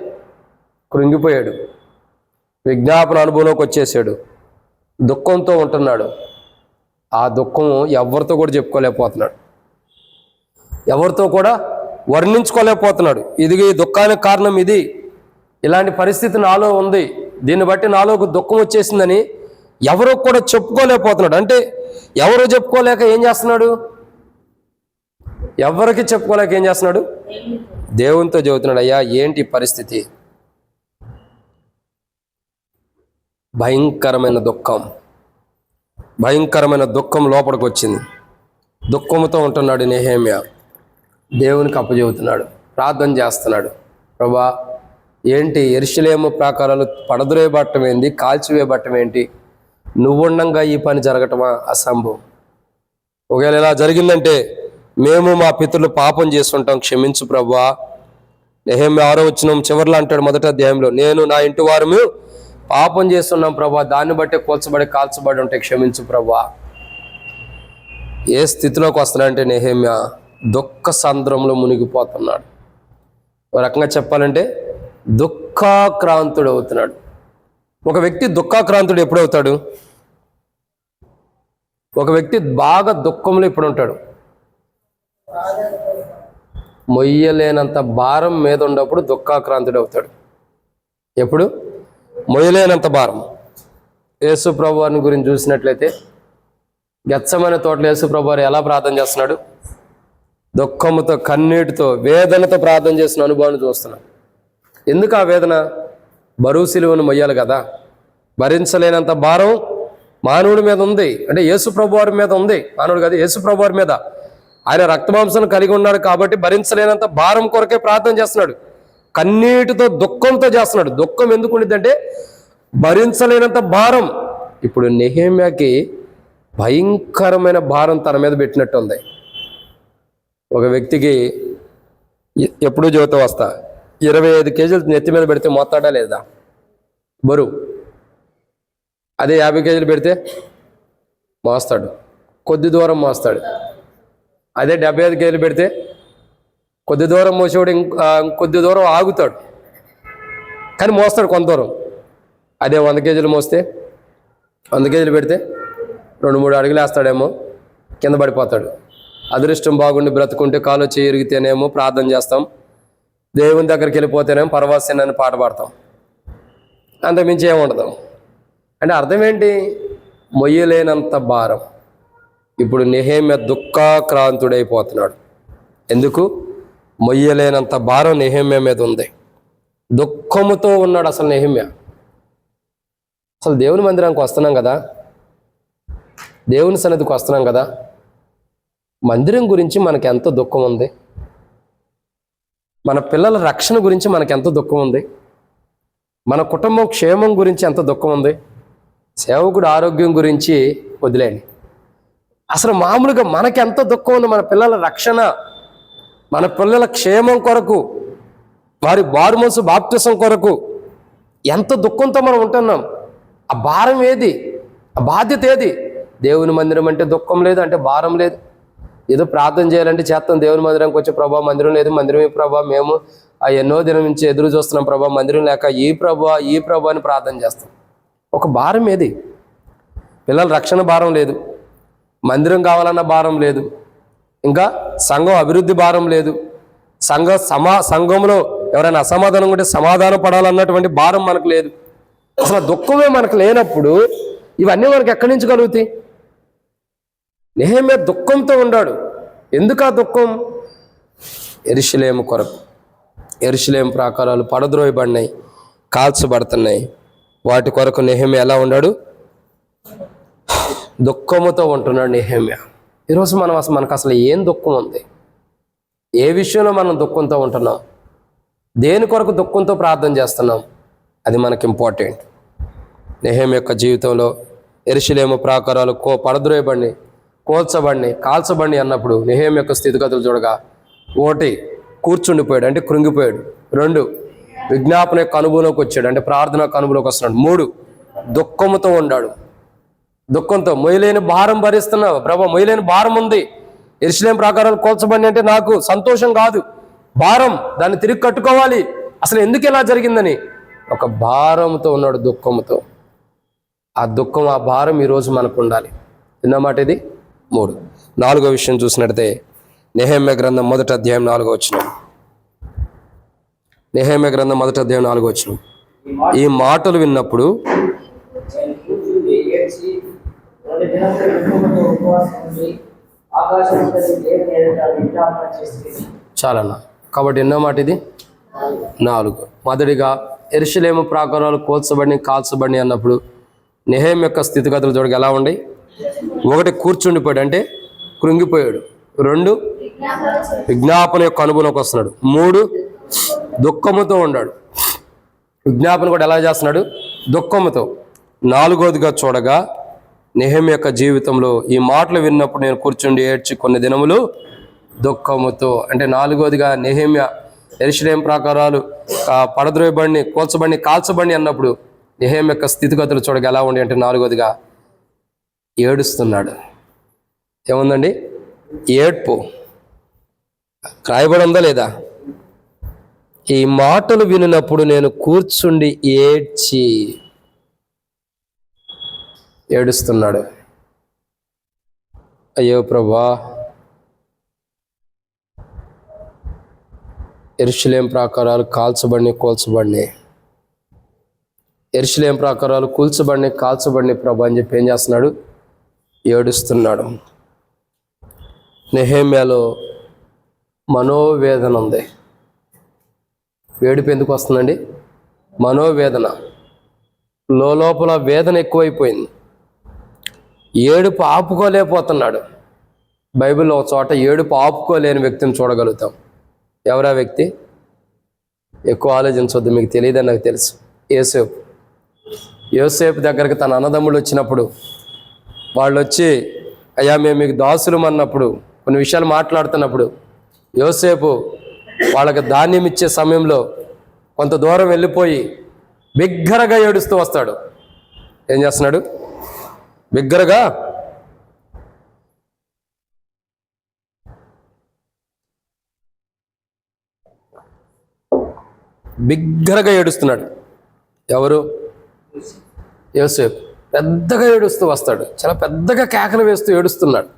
కృంగిపోయాడు, విజ్ఞాపన అనుభవంలోకి వచ్చేసాడు, దుఃఖంతో ఉంటున్నాడు. ఆ దుఃఖం ఎవరితో కూడా చెప్పుకోలేకపోతున్నాడు, ఎవరితో కూడా వర్ణించుకోలేకపోతున్నాడు. ఇది ఈ దుఃఖానికి కారణం ఇది, ఇలాంటి పరిస్థితి నాలో ఉంది, దీన్ని బట్టి నాలో దుఃఖం వచ్చేసిందని ఎవరో కూడా చెప్పుకోలేకపోతున్నాడు. అంటే ఎవరు చెప్పుకోలేక ఏం చేస్తున్నాడు? ఎవరికి చెప్పుకోలేక ఏం చేస్తున్నాడు? దేవునితో చెబుతున్నాడు, అయ్యా ఏంటి పరిస్థితి? భయంకరమైన దుఃఖం లోపలికి వచ్చింది. దుఃఖంతో ఉంటున్నాడు నెహెమ్యా. దేవునికి అప్పచెబుతున్నాడు, ప్రార్థన చేస్తున్నాడు, ప్రభా ఏంటి యెరూషలేము ప్రాకారాలు పడద్రోయబట్టం ఏంటి, కాల్చివేయబట్టం ఏంటి? నువ్వుండంగా ఈ పని జరగటమా? అసంభవం. ఒకవేళ ఇలా జరిగిందంటే మేము మా పితరులు పాపం చేస్తుంటాం, క్షమించు ప్రభువా. నెహెమ్యా 6వ వచనం చివర్లో అంటాడు మొదటి అధ్యాయంలో, నేను నా ఇంటి వారము పాపం చేస్తున్నాం ప్రభువా, దాన్ని బట్టే కూల్చబడి కాల్చబడి ఉంటే క్షమించు ప్రభువా. ఏ స్థితిలోకి వస్తున్నాడంటే నెహెమ్యా దుఃఖ సంద్రంలో మునిగిపోతున్నాడు. ఒక రకంగా చెప్పాలంటే దుఃఖాక్రాంతుడు అవుతున్నాడు. ఒక వ్యక్తి దుఃఖాక్రాంతుడు ఎప్పుడు అవుతాడు? ఒక వ్యక్తి బాగా దుఃఖంలో ఇప్పుడు ఉంటాడు. మొయ్యలేనంత భారం మీద ఉన్నప్పుడు దుఃఖాక్రాంతుడు అవుతాడు. ఎప్పుడు? మొయ్యలేనంత భారం. యేసు ప్రభు వారిని గురించి చూసినట్లయితే గెత్సెమనే తోటలో యేసు ప్రభు వారు ఎలా ప్రార్థన చేస్తున్నాడు? దుఃఖముతో, కన్నీటితో, వేదనతో ప్రార్థన చేసిన అనుభవాన్ని చూస్తున్నాడు. ఎందుకు ఆ వేదన? బరువు సిలువను మొయ్యాలి కదా. భరించలేనంత భారం మానవుడి మీద ఉంది, అంటే యేసు ప్రభు వారి మీద ఉంది. మానవుడు కాదు, యేసు ప్రభు వారి మీద. ఆయన రక్తమాంసం కలిగి ఉన్నాడు కాబట్టి భరించలేనంత భారం కొరకే ప్రార్థన చేస్తున్నాడు. కన్నీటితో, దుఃఖంతో చేస్తున్నాడు. దుఃఖం ఎందుకు ఉండిద్దంటే భరించలేనంత భారం. ఇప్పుడు నెహెమ్యాకి భయంకరమైన భారం తన మీద పెట్టినట్టు ఉంది. ఒక వ్యక్తికి ఎప్పుడూ జీవితం వస్తా 25 కేజీలు నెత్తి మీద పెడితే మోస్తాడా లేదా బరువు? అదే 50 కేజీలు పెడితే మోస్తాడు, కొద్ది దూరం మోస్తాడు. అదే 75 కేజీలు పెడితే కొద్ది దూరం మోసేవాడు ఇంకొద్ది దూరం ఆగుతాడు, కానీ మోస్తాడు కొంత దూరం. అదే 100 కేజీలు మోస్తే 100 కేజీలు పెడితే 2-3 అడుగులు వేస్తాడేమో, కింద పడిపోతాడు. అదృష్టం బాగుండి బ్రతుకుంటే కాలు చేయరిగితేనేమో ప్రార్థన చేస్తాం, దేవుని దగ్గరికి వెళ్ళిపోతేనేమో పరవశనాన్ని పాట పాడతాం, అంతకుమించి ఏముండదు. అంటే అర్థం ఏంటి? మొయ్యలేనంత భారం. ఇప్పుడు నెహెమ్యా దుఃఖాక్రాంతుడైపోతున్నాడు. ఎందుకు? మొయ్యలేనంత భారం నెహెమ్యా మీద ఉంది. దుఃఖముతో ఉన్నాడు అసలు నెహెమ్యా. అసలు దేవుని మందిరానికి వస్తున్నాం కదా, దేవుని సన్నిధికి వస్తున్నాం కదా, మందిరం గురించి మనకి ఎంత దుఃఖం ఉంది, మన పిల్లల రక్షణ గురించి మనకి ఎంత దుఃఖం ఉంది, మన కుటుంబం క్షేమం గురించి ఎంత దుఃఖం ఉంది, సేవకుడు ఆరోగ్యం గురించి వదిలేండి. అసలు మామూలుగా మనకి ఎంత దుఃఖం ఉంది, మన పిల్లల రక్షణ, మన పిల్లల క్షేమం కొరకు, వారి బారుమనసు బాప్తిసం కొరకు ఎంత దుఃఖంతో మనం ఉంటున్నాం. ఆ భారం ఏది? ఆ బాధ్యత ఏది? దేవుని మందిరం అంటే దుఃఖం లేదు, అంటే భారం లేదు. ఏదో ప్రార్థన చేయాలంటే చేస్తాం, దేవుని మందిరానికి వచ్చే ప్రభా మందిరం లేదు, మందిరం ఈ ప్రభా మేము ఎన్నో దినం నుంచి ఎదురు చూస్తున్నాం ప్రభా, మందిరం లేక ఈ ప్రభా అని ప్రార్థన చేస్తాం. ఒక భారం ఏది? పిల్లల రక్షణ భారం లేదు, మందిరం కావాలన్న భారం లేదు, ఇంకా సంఘం అభివృద్ధి భారం లేదు, సంఘంలో ఎవరైనా అసమాధానం ఉంటే సమాధానం పడాలన్నటువంటి భారం మనకు లేదు. అసలు దుఃఖమే మనకు లేనప్పుడు ఇవన్నీ మనకు ఎక్కడి నుంచి కలుగుతాయి? నెహెమ్యా దుఃఖంతో ఉన్నాడు. ఎందుకు ఆ దుఃఖం? యెరూషలేము కొరకు. యెరూషలేము ప్రాకారాలు పడద్రోయబడినాయి, కాల్చబడుతున్నాయి. వాటి కొరకు నెహెమ్యా ఎలా ఉన్నాడు? దుఃఖముతో ఉంటున్నాడు నెహెమ్యా. ఈరోజు మనకు అసలు ఏం దుఃఖం ఉంది? ఏ విషయంలో మనం దుఃఖంతో ఉంటున్నాం? దేని కొరకు దుఃఖంతో ప్రార్థన చేస్తున్నాం? అది మనకి ఇంపార్టెంట్. నెహెమ్యా యొక్క జీవితంలో యెరూషలేము ప్రాకారాలు పడద్రోయబడినాయి, కోల్చబడినాయి, కాల్చబడి అన్నప్పుడు నెహెమ్యా యొక్క స్థితిగతులు చూడగా, 1 కూర్చుండిపోయాడు, అంటే కృంగిపోయాడు. 2 విజ్ఞాపన యొక్క అనుభవంలోకి వచ్చాడు, అంటే ప్రార్థన యొక్క అనుభవంలోకి వస్తున్నాడు. 3 దుఃఖముతో ఉన్నాడు. దుఃఖంతో మొయ్యలేని భారం భరిస్తున్నావు ప్రభా, మొయ్యలేని భారం ఉంది. యెరూషలేము ప్రాకారాలు కోల్చబడి అంటే నాకు సంతోషం కాదు, భారం, దాన్ని తిరిగి కట్టుకోవాలి. అసలు ఎందుకు ఇలా జరిగిందని ఒక భారంతో ఉన్నాడు, దుఃఖంతో. ఆ దుఃఖం, ఆ భారం ఈరోజు మనకు ఉండాలి. విన్నమాట ఇది 3. 4వ విషయం చూసినట్లయితే నెహెమ్యా గ్రంథం 1వ అధ్యాయం 4వ వచనం. నెహెమ్యా గ్రంథం 1వ అధ్యాయం 4వ వచనం. ఈ మాటలు విన్నప్పుడు చాలన్నా. కాబట్టి ఎన్నో మాట ఇది? 4. మొదటిగా యెరూషలేము ప్రాకారాలు కోల్చబడి కాల్చబడి అన్నప్పుడు నెహెమ్యా యొక్క స్థితిగతులు చూడగా ఎలా ఉండి? 1 కూర్చుండిపోయాడు, అంటే కృంగిపోయాడు. 2 విజ్ఞాపన యొక్క అనుభవంలోకి వస్తున్నాడు. 3 దుఃఖముతో ఉన్నాడు. విజ్ఞాపన కూడా ఎలా చేస్తున్నాడు? దుఃఖముతో. 4వదిగా చూడగా నెహెమ్యా యొక్క జీవితంలో ఈ మాటలు విన్నప్పుడు నేను కూర్చుండి ఏడ్చి కొన్ని దినములు దుఃఖముతో. అంటే నాలుగోదిగా నెహెమ్యా యెరూషలేము ప్రాకారాలు పడద్రోయబడిని, కూల్చబడిని, కాల్చబడిని అన్నప్పుడు నెహెమ్యా యొక్క స్థితిగతులు చూడగా ఎలా ఉండి అంటే నాలుగోదిగా ఏడుస్తున్నాడు. ఏముందండి? ఏడ్పు రాయబడి ఉందా లేదా? ఈ మాటలు వినినప్పుడు నేను కూర్చుండి ఏడుస్తున్నాడు. అయ్యో ప్రభువా, యెరూషలేము ప్రాకారాలు కాల్చబడిని, కూల్చబడిని, యెరూషలేము ప్రాకారాలు కూల్చబడిని, కాల్చబడిని ప్రభు అని చెప్పి ఏం చేస్తున్నాడు? ఏడుస్తున్నాడు. నెహెమ్యాలో మనోవేదన ఉంది. ఏడుపు ఎందుకు వస్తుందండి? మనోవేదన. లోపల వేదన ఎక్కువైపోయింది. ఏడుపు ఆపుకోలేకపోతున్నాడు. బైబిల్లో ఒక చోట ఏడుపు ఆపుకోలేని వ్యక్తిని చూడగలుగుతాం. ఎవరా వ్యక్తి? ఎక్కువ ఆలోచించవద్దు, మీకు తెలియదని నాకు తెలుసు. యోసేపు దగ్గరికి తన అన్నదమ్ములు వచ్చినప్పుడు, వాళ్ళు వచ్చి అయ్యా మేము మీకు దాసులం అన్నప్పుడు, కొన్ని విషయాలు మాట్లాడుతున్నప్పుడు యోసేపు వాళ్ళకి ధాన్యం ఇచ్చే సమయంలో కొంత దూరం వెళ్ళిపోయి బిగ్గరగా ఏడుస్తూ వస్తాడు. ఏం చేస్తున్నాడు? బిగ్గరగా ఏడుస్తున్నాడు. ఎవరు? యోసేపు పెద్దగా ఏడుస్తూ వస్తాడు. చాలా పెద్దగా కేకలు వేస్తూ ఏడుస్తున్నాడు.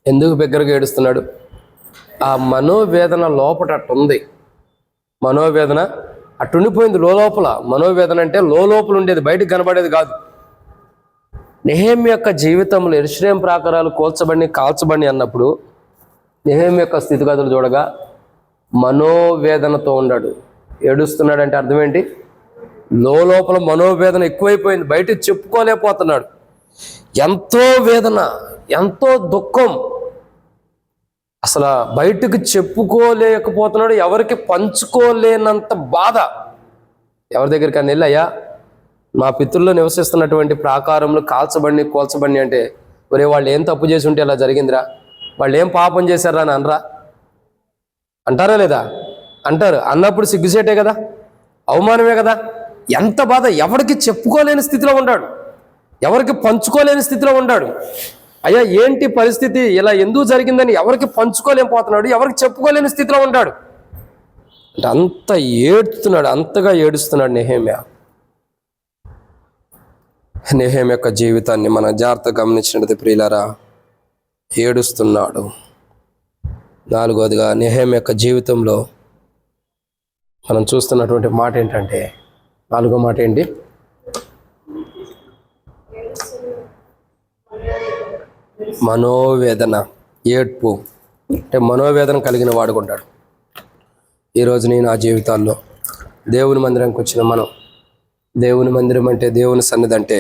ఎందుకు బిగ్గరగా ఏడుస్తున్నాడు? ఆ మనోవేదన లోపట అట్టుంది. మనోవేదన అట్టుండిపోయింది లోపల. మనోవేదన అంటే లోపల ఉండేది, బయటకు కనబడేది కాదు. నెహెమ్యా యొక్క జీవితంలో యెరూషలేము ప్రాకారాలు కూల్చబడిని, కాల్చబడిని అన్నప్పుడు నెహెమ్యా యొక్క స్థితిగతులు చూడగా మనోవేదనతో ఉన్నాడు. ఏడుస్తున్నాడు అంటే అర్థం ఏంటి? లోపల మనోవేదన ఎక్కువైపోయింది, బయటకు చెప్పుకోలేకపోతున్నాడు. ఎంతో వేదన, ఎంతో దుఃఖం, అసలు బయటకు చెప్పుకోలేకపోతున్నాడు. ఎవరికి పంచుకోలేనంత బాధ. ఎవరి దగ్గరికి అని వెళ్ళయ్యా, మా పితృల్లో నివసిస్తున్నటువంటి ప్రాకారంలో కాల్చబడిని, కూల్చబడిని అంటే, ఒరే వాళ్ళు ఏం తప్పు చేసి ఉంటే ఇలా జరిగిందిరా, వాళ్ళు ఏం పాపం చేశారా అని అనరా? అంటారా లేదా? అంటారు. అన్నప్పుడు సిగ్గుసేటే కదా, అవమానమే కదా. ఎంత బాధ! ఎవరికి చెప్పుకోలేని స్థితిలో ఉన్నాడు, ఎవరికి పంచుకోలేని స్థితిలో ఉన్నాడు. అయ్యా ఏంటి పరిస్థితి, ఇలా ఎందుకు జరిగిందని ఎవరికి పంచుకోలేకపోతున్నాడు, ఎవరికి చెప్పుకోలేని స్థితిలో ఉంటాడు. అంటే అంత ఏడుస్తున్నాడు, అంతగా ఏడుస్తున్నాడు నెహెమ్యా. నెహెమ్యా యొక్క జీవితాన్ని మనం జాగ్రత్తగా గమనించినట్లయితే ప్రియులారా, ఏడుస్తున్నాడు. నాలుగోదిగా నెహెమ్యా యొక్క జీవితంలో మనం చూస్తున్నటువంటి మాట ఏంటంటే, నాలుగో మాట ఏంటి? మనోవేదన, ఏడ్పు. అంటే మనోవేదన కలిగిన వాడుకుంటాడు. ఈరోజు నేను ఆ జీవితాల్లో దేవుని మందిరానికి వచ్చిన మనం, దేవుని మందిరం అంటే, దేవుని సన్నిధి అంటే,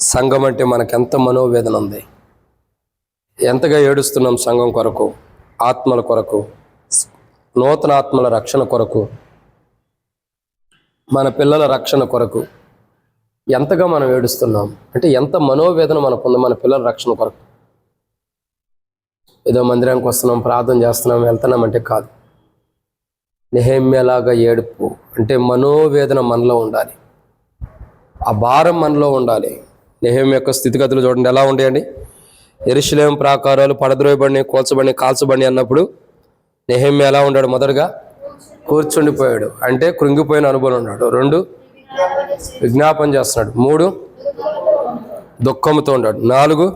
సంఘం అంటే మనకెంత మనోవేదన ఉంది, ఎంతగా ఏడుస్తున్నాం సంఘం కొరకు, ఆత్మల కొరకు, నూతన ఆత్మల రక్షణ కొరకు, మన పిల్లల రక్షణ కొరకు ఎంతగా మనం ఏడుస్తున్నాం. అంటే ఎంత మనోవేదన మనకుంది మన పిల్లల రక్షణ కొరకు. ఏదో మందిరానికి వస్తున్నాం, ప్రార్థన చేస్తున్నాం, వెళ్తున్నాం అంటే కాదు. నెహెమ్యాలాగా ఏడుపు అంటే మనోవేదన మనలో ఉండాలి, ఆ భారం మనలో ఉండాలి. నెహెమ్యా యొక్క స్థితిగతులు చూడండి ఎలా ఉండేయండి. యెరూషలేము ప్రాకారాలు పడద్రోయబడిని, కూల్చబడిని, కాల్చబడిని అన్నప్పుడు నెహెమ్యా ఎలా ఉన్నాడు? మొదటగా కూర్చుండిపోయాడు, అంటే కృంగిపోయిన అనుభవం ఉన్నాడు. 2 విజ్ఞాపన చేస్తున్నాడు. 3 దుఃఖంతో ఉన్నాడు. 4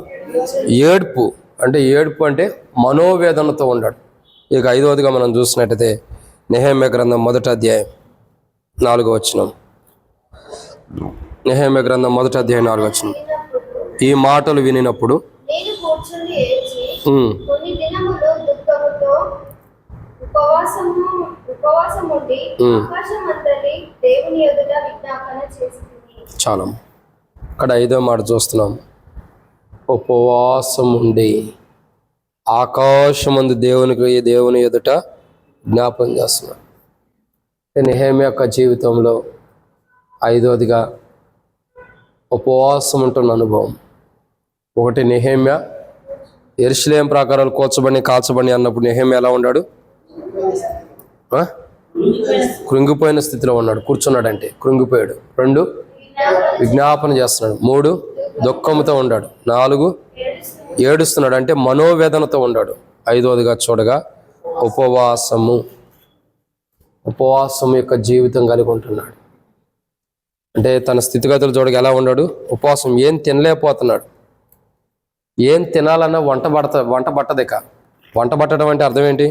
ఏడుపు, అంటే ఏడుపు అంటే మనోవేదనతో ఉన్నాడు. ఇక 5వదిగా మనం చూసినట్టయితే నెహెమ్యా గ్రంథం 1వ అధ్యాయం 4వ వచనం. నెహెమ్యా గ్రంథం 1వ అధ్యాయం 4వ వచనం. ఈ మాటలు వినినప్పుడు చాలా. అక్కడ 5వ మాట చూస్తున్నాం, ఉపవాసం ఉండి ఆకాశమందు దేవుని ఎదుట జ్ఞాపం చేస్తున్నాడు. నెహెమ్యా యొక్క జీవితంలో 5వదిగా ఉపవాసం ఉంటున్న అనుభవం. ఒకటి నెహెమ్యా యెరూషలేము ప్రాకారాలు కూల్చబడి కాల్చబడి అన్నప్పుడు నెహెమ్యా ఎలా ఉన్నాడు? కృంగిపోయిన స్థితిలో ఉన్నాడు. కూర్చున్నాడంటే కృంగిపోయాడు. 2 విజ్ఞాపన చేస్తున్నాడు. 3 దుఃఖంతో ఉన్నాడు. 4 ఏడుస్తున్నాడు, అంటే మనోవేదనతో ఉన్నాడు. 5వదిగా చూడగా ఉపవాసము యొక్క జీవితం కలిగి ఉంటున్నాడు. అంటే తన స్థితిగతులు చూడగా ఎలా ఉన్నాడు? ఉపవాసం. ఏం తినలేకపోతున్నాడు. ఏం తినాలన్నా వంట పట్టదు. ఇక వంట పట్టడం అంటే అర్థం ఏంటి?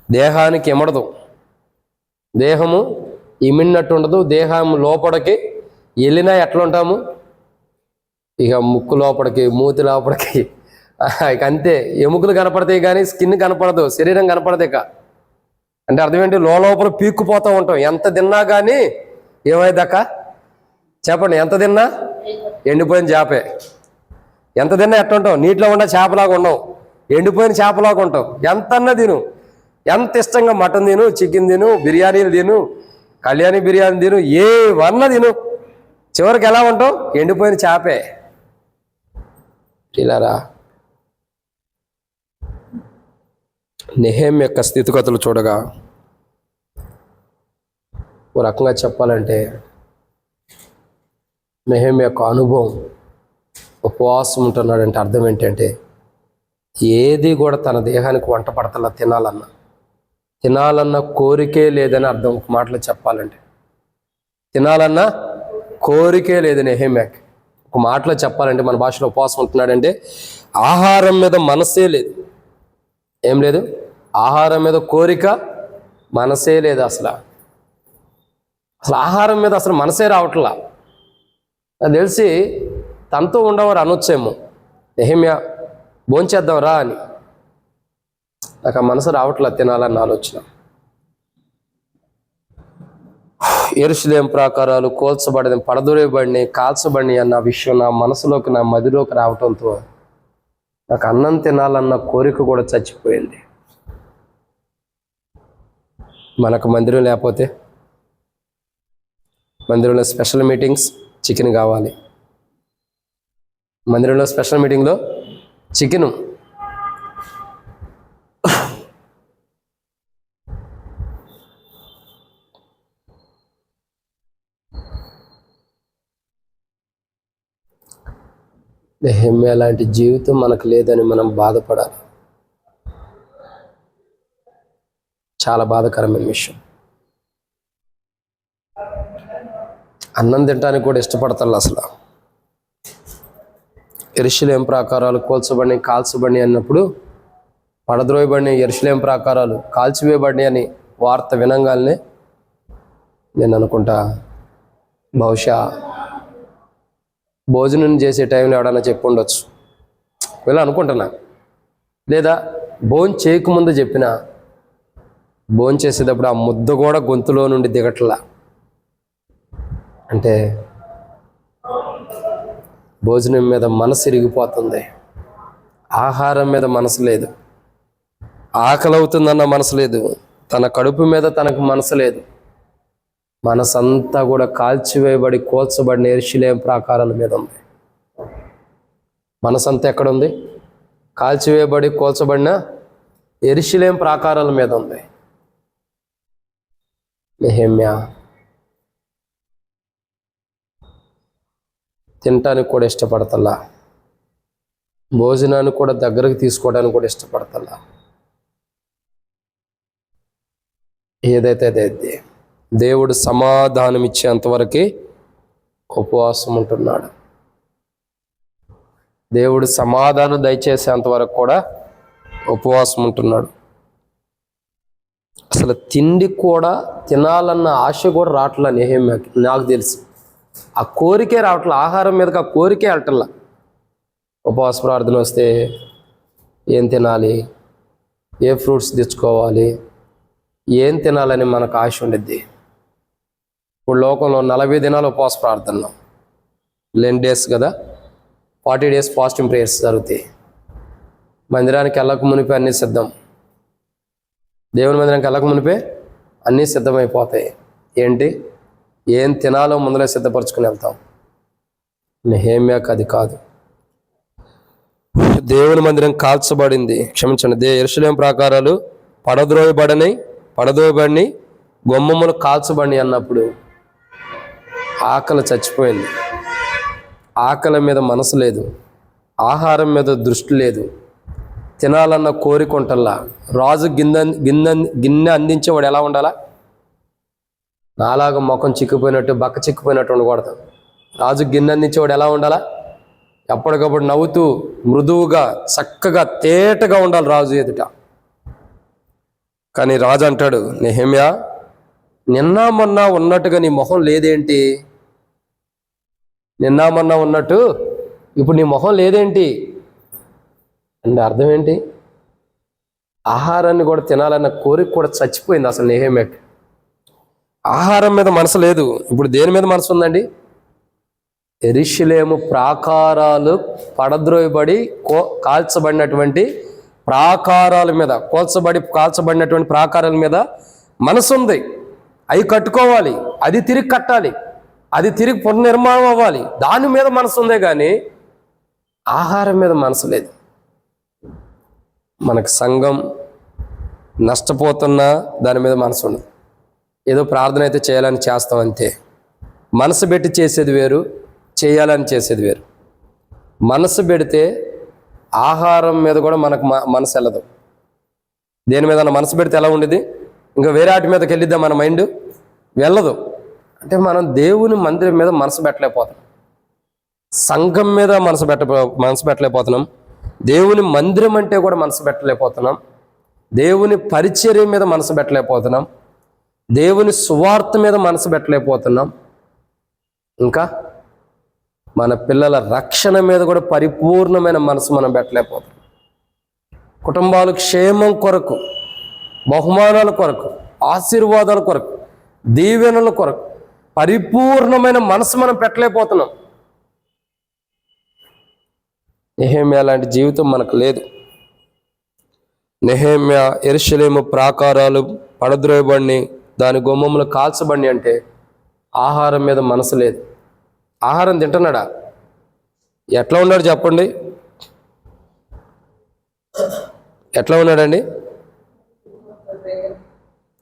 దేహానికి ఇమడదు, దేహము ఇమిడినట్టు ఉండదు. దేహం లోపలికి వెళ్ళినా ఎట్లా ఉంటాము? ఇక ముక్కు లోపలికి, మూతి లోపలికి, ఇక అంతే. ఎముకలు కనపడతాయి కానీ స్కిన్ కనపడదు, శరీరం కనపడదు. ఇక అంటే అర్థం ఏంటి? లోపల పీక్కుపోతూ ఉంటాం. ఎంత తిన్నా కానీ ఏమైందక్క చెప్పండి? ఎంత తిన్నా ఎండిపోయిన చేపే. ఎంత తిన్నా ఎట్లా ఉంటాం? నీటిలో ఉన్న చేపలాగా ఉండవు, ఎండిపోయిన చేపలాగా ఉంటాం. ఎంతన్నా తిను, ఎంత ఇష్టంగా మటన్ తిను, చికెన్ తిను, బిర్యానీలు తిను, కళ్యాణి బిర్యానీ తిను, ఏవన్నా తిను, చివరికి ఎలా ఉంటాం? ఎండిపోయిన చేపే. ఇలారా నెహెమ్యా యొక్క స్థితిగతులు చూడగా ఓ రకంగా చెప్పాలంటే నెహెమ్యా యొక్క అనుభవం, ఉపవాసం ఉంటున్నాడంటే అర్థం ఏంటంటే ఏది కూడా తన దేహానికి వంట పడతలా. తినాలన్న కోరికే లేదని అర్థం. ఒక మాటలో చెప్పాలంటే తినాలన్న కోరికే లేదు నెహెమ్యాకి. ఒక మాటలో చెప్పాలంటే మన భాషలో ఉపవాసం ఉంటున్నాడంటే ఆహారం మీద మనసే లేదు. ఏం లేదు? ఆహారం మీద కోరిక, మనసే లేదు. అసలు ఆహారం మీద అసలు మనసే రావట్లా. నాకు తెలిసి తనతో ఉండవారు అనొచ్చేమో, నెహెమ్యా భోంచేద్దాం రా అని. నాకు ఆ మనసు రావట్లా తినాలన్న ఆలోచన. యెరూషలేము ప్రాకారాలు కూల్చబడి, పడదొరేయబడినాయి, కాల్చబడినాయి అన్న విషయం నా మనసులోకి, నా మదిలోకి రావటంతో నాకు అన్నం తినాలన్న కోరిక కూడా చచ్చిపోయింది. మనకు మందిరం లేకపోతే మందిరంలో స్పెషల్ మీటింగ్స్, చికెన్ కావాలి. మందిరంలో స్పెషల్ మీటింగ్లో చికెను. నెహెమ్యా లాంటి జీవితం మనకు లేదని మనం బాధపడాలి. చాలా బాధాకరమైన విషయం. అన్నం తినడానికి కూడా ఇష్టపడతారు అసలు. యెరూషలేము ప్రాకారాలు కూల్చబడి, కాల్చబడి అన్నప్పుడు పడద్రోయబడిన యెరూషలేము ప్రాకారాలు కాల్చివేయబడి అని వార్త వినంగానే నేను అనుకుంటా, బహుశా భోజనం చేసే టైంలో ఎవడన్నా చెప్పి ఉండొచ్చు, ఇలా అనుకుంటున్నా. లేదా భోజనం చేయకముందు చెప్పినా, భోజనం చేసేటప్పుడు ఆ ముద్ద కూడా గొంతులో నుండి దిగట్లా. అంటే భోజనం మీద మనసు ఇరిగిపోతుంది, ఆహారం మీద మనసు లేదు, ఆకలి అవుతుందన్న మనసు లేదు, తన కడుపు మీద తనకు మనసు లేదు. మనసంతా కూడా కాల్చివేయబడి కూల్చబడిన యెరూషలేము ప్రాకారాల మీద ఉంది. మనసంతా ఎక్కడుంది? కాల్చివేయబడి కూల్చబడిన యెరూషలేము ప్రాకారాల మీద ఉంది. నెహెమ్యా తినటానికి కూడా ఇష్టపడతలా, భోజనాన్ని కూడా దగ్గరకు తీసుకోవడానికి కూడా ఇష్టపడతలా. ఏదైతే అదైతే దేవుడు సమాధానం ఇచ్చేంతవరకు ఉపవాసం ఉంటున్నాడు. దేవుడు సమాధానం దయచేసేంతవరకు కూడా ఉపవాసం ఉంటున్నాడు. అసలు తిండి కూడా తినాలన్న ఆశ కూడా రావట్లా నెహెమ్యాకి. నాకు తెలుసు ఆ కోరికే రావట్లా, ఆహారం మీదకి ఆ కోరికే వెళ్ళట్లా. ఉపవాస ప్రార్థన వస్తే ఏం తినాలి, ఏ ఫ్రూట్స్ తెచ్చుకోవాలి, ఏం తినాలని మనకు ఆశ ఉండిద్ది. ఇప్పుడు లోకంలో 40 దినాలు ఉపవాస ప్రార్థన, లెంట్ డేస్ కదా, 40 days ఫాస్టింగ్ ప్రేయర్స్ జరుగుతాయి. మందిరానికి వెళ్ళక మునిపే అన్నీ సిద్ధం, దేవుని మందిరానికి వెళ్ళక మునిపే అన్నీ సిద్ధమైపోతాయి. ఏంటి, ఏం తినాలో ముందరే సిద్ధపరచుకుని వెళ్తాం. నెహెమ్యాకి అది కాదు. దేవుని మందిరం కాల్చబడింది, క్షమించండి, యెరూషలేము ప్రాకారాలు పడద్రోయబడి గుమ్మములు కాల్చబడి అన్నప్పుడు ఆకలి చచ్చిపోయింది. ఆకలి మీద మనసు లేదు, ఆహారం మీద దృష్టి లేదు, తినాలన్న కోరిక ఉంటల్లా. రాజు గిన్నె అందించేవాడు ఎలా ఉండాలా? నాలాగా ముఖం చిక్కిపోయినట్టు బక్క చిక్కిపోయినట్టు ఉండకూడదు. రాజు గిన్నె అందించేవాడు ఎలా ఉండాలా? ఎప్పటికప్పుడు నవ్వుతూ మృదువుగా చక్కగా తేటగా ఉండాలి రాజు ఎదుట. కానీ రాజు అంటాడు, నెహెమ్యా, నిన్న మొన్న ఉన్నట్టుగా నీ మొహం లేదేంటి? నిన్న మొన్న ఉన్నట్టు ఇప్పుడు నీ మొహం లేదేంటి అంటే అర్థం ఏంటి? ఆహారాన్ని కూడా తినాలన్న కోరిక కూడా చచ్చిపోయింది అసలు నెహెమ్యాకి. ఆహారం మీద మనసు లేదు. ఇప్పుడు దేని మీద మనసు ఉందండి? యెరూషలేము ప్రాకారాలు పడద్రోయబడి కాల్చబడినటువంటి ప్రాకారాల మీద, కాల్చబడినటువంటి ప్రాకారాల మీద మనసు ఉంది. అవి కట్టుకోవాలి, అది తిరిగి కట్టాలి, అది తిరిగి పునర్నిర్మాణం అవ్వాలి, దాని మీద మనసు ఉందే కానీ ఆహారం మీద మనసు లేదు. మనకు సంఘం నష్టపోతున్నా దాని మీద మనసు ఉండదు. ఏదో ప్రార్థన అయితే చేయాలని చేస్తాం అంతే. మనసు పెట్టి చేసేది వేరు, చేయాలని చేసేది వేరు. మనసు పెడితే ఆహారం మీద కూడా మనకు మనసు వెళ్ళదు. దేని మీద మనసు పెడితే ఎలా ఉండేది? ఇంకా వేరే వాటి మీదకి వెళ్ళిద్దా మన మైండ్? వెళ్ళదు. అంటే మనం దేవుని మందిరం మీద మనసు పెట్టలేకపోతున్నాం, సంఘం మీద మనసు పెట్టలేకపోతున్నాం, దేవుని మందిరం అంటే కూడా మనసు పెట్టలేకపోతున్నాం, దేవుని పరిచర్య మీద మనసు పెట్టలేకపోతున్నాం, దేవుని సువార్త మీద మనసు పెట్టలేకపోతున్నాం, ఇంకా మన పిల్లల రక్షణ మీద కూడా పరిపూర్ణమైన మనసు మనం పెట్టలేకపోతున్నాం. కుటుంబాలు క్షేమం కొరకు, బహుమానాల కొరకు, ఆశీర్వాదాల కొరకు, దీవెనల కొరకు పరిపూర్ణమైన మనసు మనం పెట్టలేకపోతున్నాం. నెహెమ్యా లాంటి జీవితం మనకు లేదు. నెహెమ్యా యెరూషలేము ప్రాకారాలు పడద్రోయబడి దాని గుమ్మములు కాల్చబడి అంటే ఆహారం మీద మనసు లేదు. ఆహారం తింటున్నాడా? ఎట్లా ఉన్నాడు చెప్పండి? ఎట్లా ఉన్నాడండి?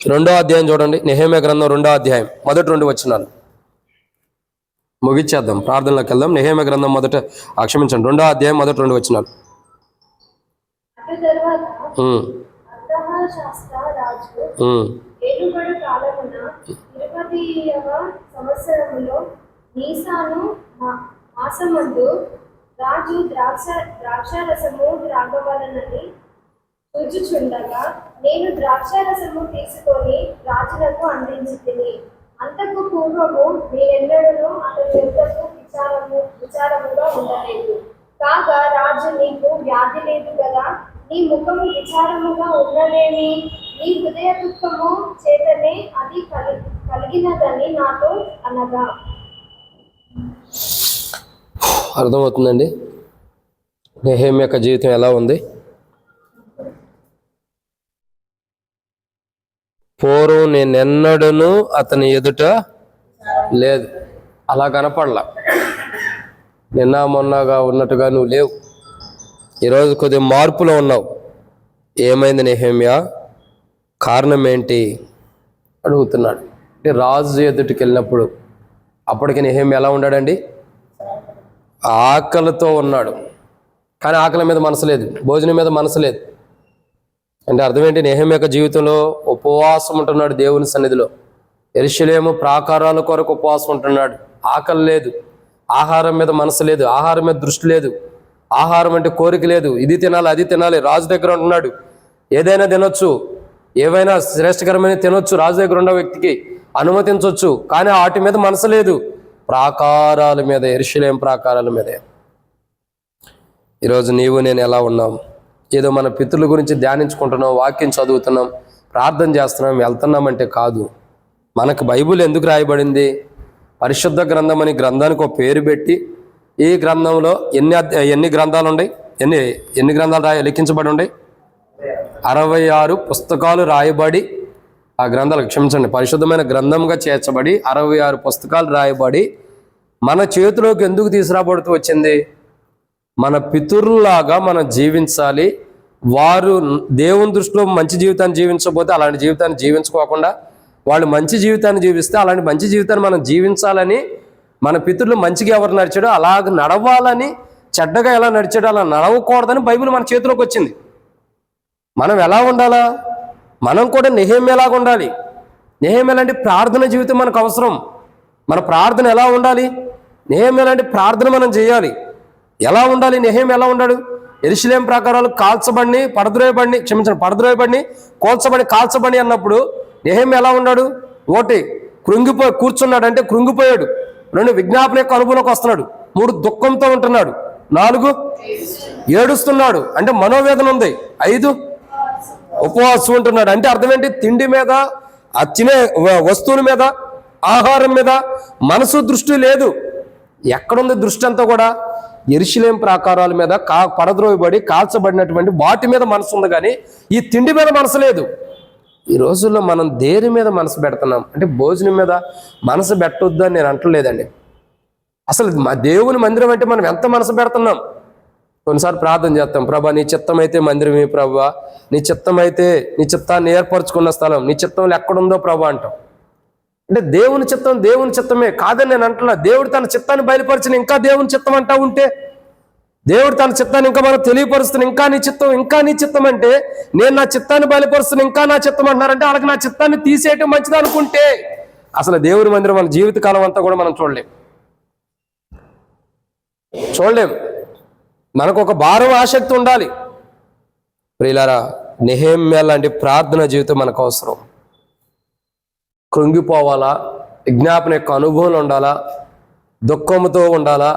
2వ అధ్యాయం చూడండి, నెహెమ్యా గ్రంథం 2వ అధ్యాయం మొదటి 2 వచనాలు ముగిచ్చేద్దాం, ప్రార్థనలోకి వెళ్దాం. నెహెమ్యా గ్రంథం 2వ అధ్యాయం మొదటి 2 వచనాలు. నీసాను మాసమందు రాజు ద్రాక్షారసము త్రాగవలనని చూచుచుండగా నేను ద్రాక్షారసము తీసుకొని రాజులకు అందించితిని. అంతకు పూర్వము నేనెన్నడూ అతని యొద్దకు విచారముగా ఉండలేదు. కాగా రాజు, నీకు వ్యాధి లేదు కదా, నీ ముఖము విచారముగా ఉండలేని, నీ హృదయ దుఃఖము చేతనే అది కలిగినదని నాతో అనగా. అర్థమవుతుందండి నెహెమ్యా యొక్క జీవితం ఎలా ఉంది? పూర్వం నేనెన్నడూ అతని ఎదుట లేదు, అలా కనపడలా. నిన్న మొన్నగా ఉన్నట్టుగా నువ్వు లేవు, ఈరోజు కొద్దిగా మార్పులో ఉన్నావు. ఏమైంది నెహెమ్యా? కారణం ఏంటి అడుగుతున్నాడు. అంటే రాజు ఎదుటికి వెళ్ళినప్పుడు అప్పటికి నెహెమ్యా ఎలా ఉన్నాడండి? ఆకలితో ఉన్నాడు, కానీ ఆకలి మీద మనసు లేదు, భోజనం మీద మనసు లేదు. అంటే అర్థం ఏంటి? నెహెమ్యా యొక్క జీవితంలో ఉపవాసం ఉంటున్నాడు దేవుని సన్నిధిలో, యెరూషలేము ప్రాకారాల కొరకు ఉపవాసం ఉంటున్నాడు. ఆకలి లేదు, ఆహారం మీద మనసు లేదు, ఆహారం మీద దృష్టి లేదు, ఆహారం అంటే కోరిక లేదు, ఇది తినాలి అది తినాలి. రాజు దగ్గర ఉంటున్నాడు, ఏదైనా తినొచ్చు, ఏవైనా శ్రేష్టకరమైన తినొచ్చు, రాజు దగ్గర ఉన్న వ్యక్తికి అనుమతించవచ్చు, కానీ వాటి మీద మనసు లేదు. ప్రాకారాల మీద, యెరూషలేము ప్రాకారాల మీదే. ఈరోజు నీవు నేను ఎలా ఉన్నాం? ఏదో మన పితృల గురించి ధ్యానించుకుంటున్నాం, వాక్యం చదువుతున్నాం, ప్రార్థన చేస్తున్నాం, వెళ్తున్నామంటే కాదు. మనకు బైబిల్ ఎందుకు రాయబడింది? పరిశుద్ధ గ్రంథం అని గ్రంథానికి ఒక పేరు పెట్టి, ఈ గ్రంథంలో ఎన్ని గ్రంథాలు ఉన్నాయి? ఎన్ని గ్రంథాలు లిఖించబడి ఉన్నాయి? 66 పుస్తకాలు రాయబడి, ఆ గ్రంథాలు క్షమించండి, పరిశుద్ధమైన గ్రంథంగా చేర్చబడి 66 పుస్తకాలు రాయబడి మన చేతిలోకి ఎందుకు తీసుకురాబడుతూ వచ్చింది? మన పితరుల్లాగా మనం జీవించాలి. వారు దేవుని దృష్టిలో మంచి జీవితాన్ని జీవించకపోతే అలాంటి జీవితాన్ని జీవించుకోకుండా వాళ్ళు మంచి జీవితాన్ని జీవిస్తే అలాంటి మంచి జీవితాన్ని మనం జీవించాలని, మన పితరులు మంచిగా ఎవరు నడిచాడో అలాగ నడవాలని, చెడ్డగా ఎలా నడిచాడో అలా నడవకూడదని బైబిల్ మన చేతిలోకి వచ్చింది. మనం ఎలా ఉండాలా? మనం కూడా నెహెమ్యాలాగా ఉండాలి. నెహెమ్యా లాంటి ప్రార్థన జీవితం మనకు అవసరం. మన ప్రార్థన ఎలా ఉండాలి? నెహెమ్యా లాంటి ప్రార్థన మనం చేయాలి. ఎలా ఉండాలి? నెహెమ్యా ఎలా ఉన్నాడు? యెరూషలేము ప్రాకారాలు పడద్రోయబడి కోల్చబడి కాల్చబడి అన్నప్పుడు నెహెమ్యా ఎలా ఉన్నాడు? ఒకటి, కూర్చున్నాడు అంటే కృంగిపోయాడు. 2, విజ్ఞాపన యొక్క అనుభవంలోకి వస్తున్నాడు. 3, దుఃఖంతో ఉంటున్నాడు. 4, ఏడుస్తున్నాడు అంటే మనోవేదన ఉంది. 5, ఉపవాసం ఉంటున్నాడు అంటే అర్థం ఏంటి? తిండి మీద, ఆ తినే వస్తువుల మీద, ఆహారం మీద మనసు దృష్టి లేదు. ఎక్కడుంది దృష్టి? అంతా కూడా యెరూషలేము ప్రాకారాల మీద, పడద్రోయబడి కాల్చబడినటువంటి వాటి మీద మనసు ఉంది, కానీ ఈ తిండి మీద మనసు లేదు. ఈ రోజుల్లో మనం దేని మీద మనసు పెడుతున్నాం అంటే భోజనం మీద మనసు పెట్టొద్దు అని నేను అంటలేదండి. అసలు మా దేవుని మందిరం అంటే మనం ఎంత మనసు పెడుతున్నాం? కొన్నిసార్లు ప్రార్థన చేస్తాం, ప్రభా నీ చిత్తం అయితే మందిరమే, ప్రభా నీ చిత్తం అయితే నీ చిత్తాన్ని ఏర్పరచుకున్న స్థలం, నీ చిత్తంలో ఎక్కడుందో ప్రభా అంటాం. అంటే దేవుని చిత్తమే కాదని నేను అంటున్నా. దేవుడు తన చిత్తాన్ని బయలుపరిచిన ఇంకా దేవుని చిత్తం అంటా ఉంటే, దేవుడు తన చిత్తాన్ని ఇంకా మనం తెలియపరుస్తున్న ఇంకా నీ చిత్తం అంటే, నేను నా చిత్తాన్ని బయలుపరుస్తున్న ఇంకా నా చిత్తం అంటున్నారంటే వాళ్ళకి నా చిత్తాన్ని తీసేయటం మంచిది అనుకుంటే అసలు దేవుని మందిరం మన జీవిత కాలం అంతా కూడా మనం చూడలేం. మనకు ఒక భారం, ఆసక్తి ఉండాలి. ప్రియులారా, నెహెమ్యా లాంటి ప్రార్థన జీవితం మనకు అవసరం. కృంగిపోవాలా, విజ్ఞాపన యొక్క అనుభవంలో ఉండాలా, దుఃఖముతో ఉండాలా,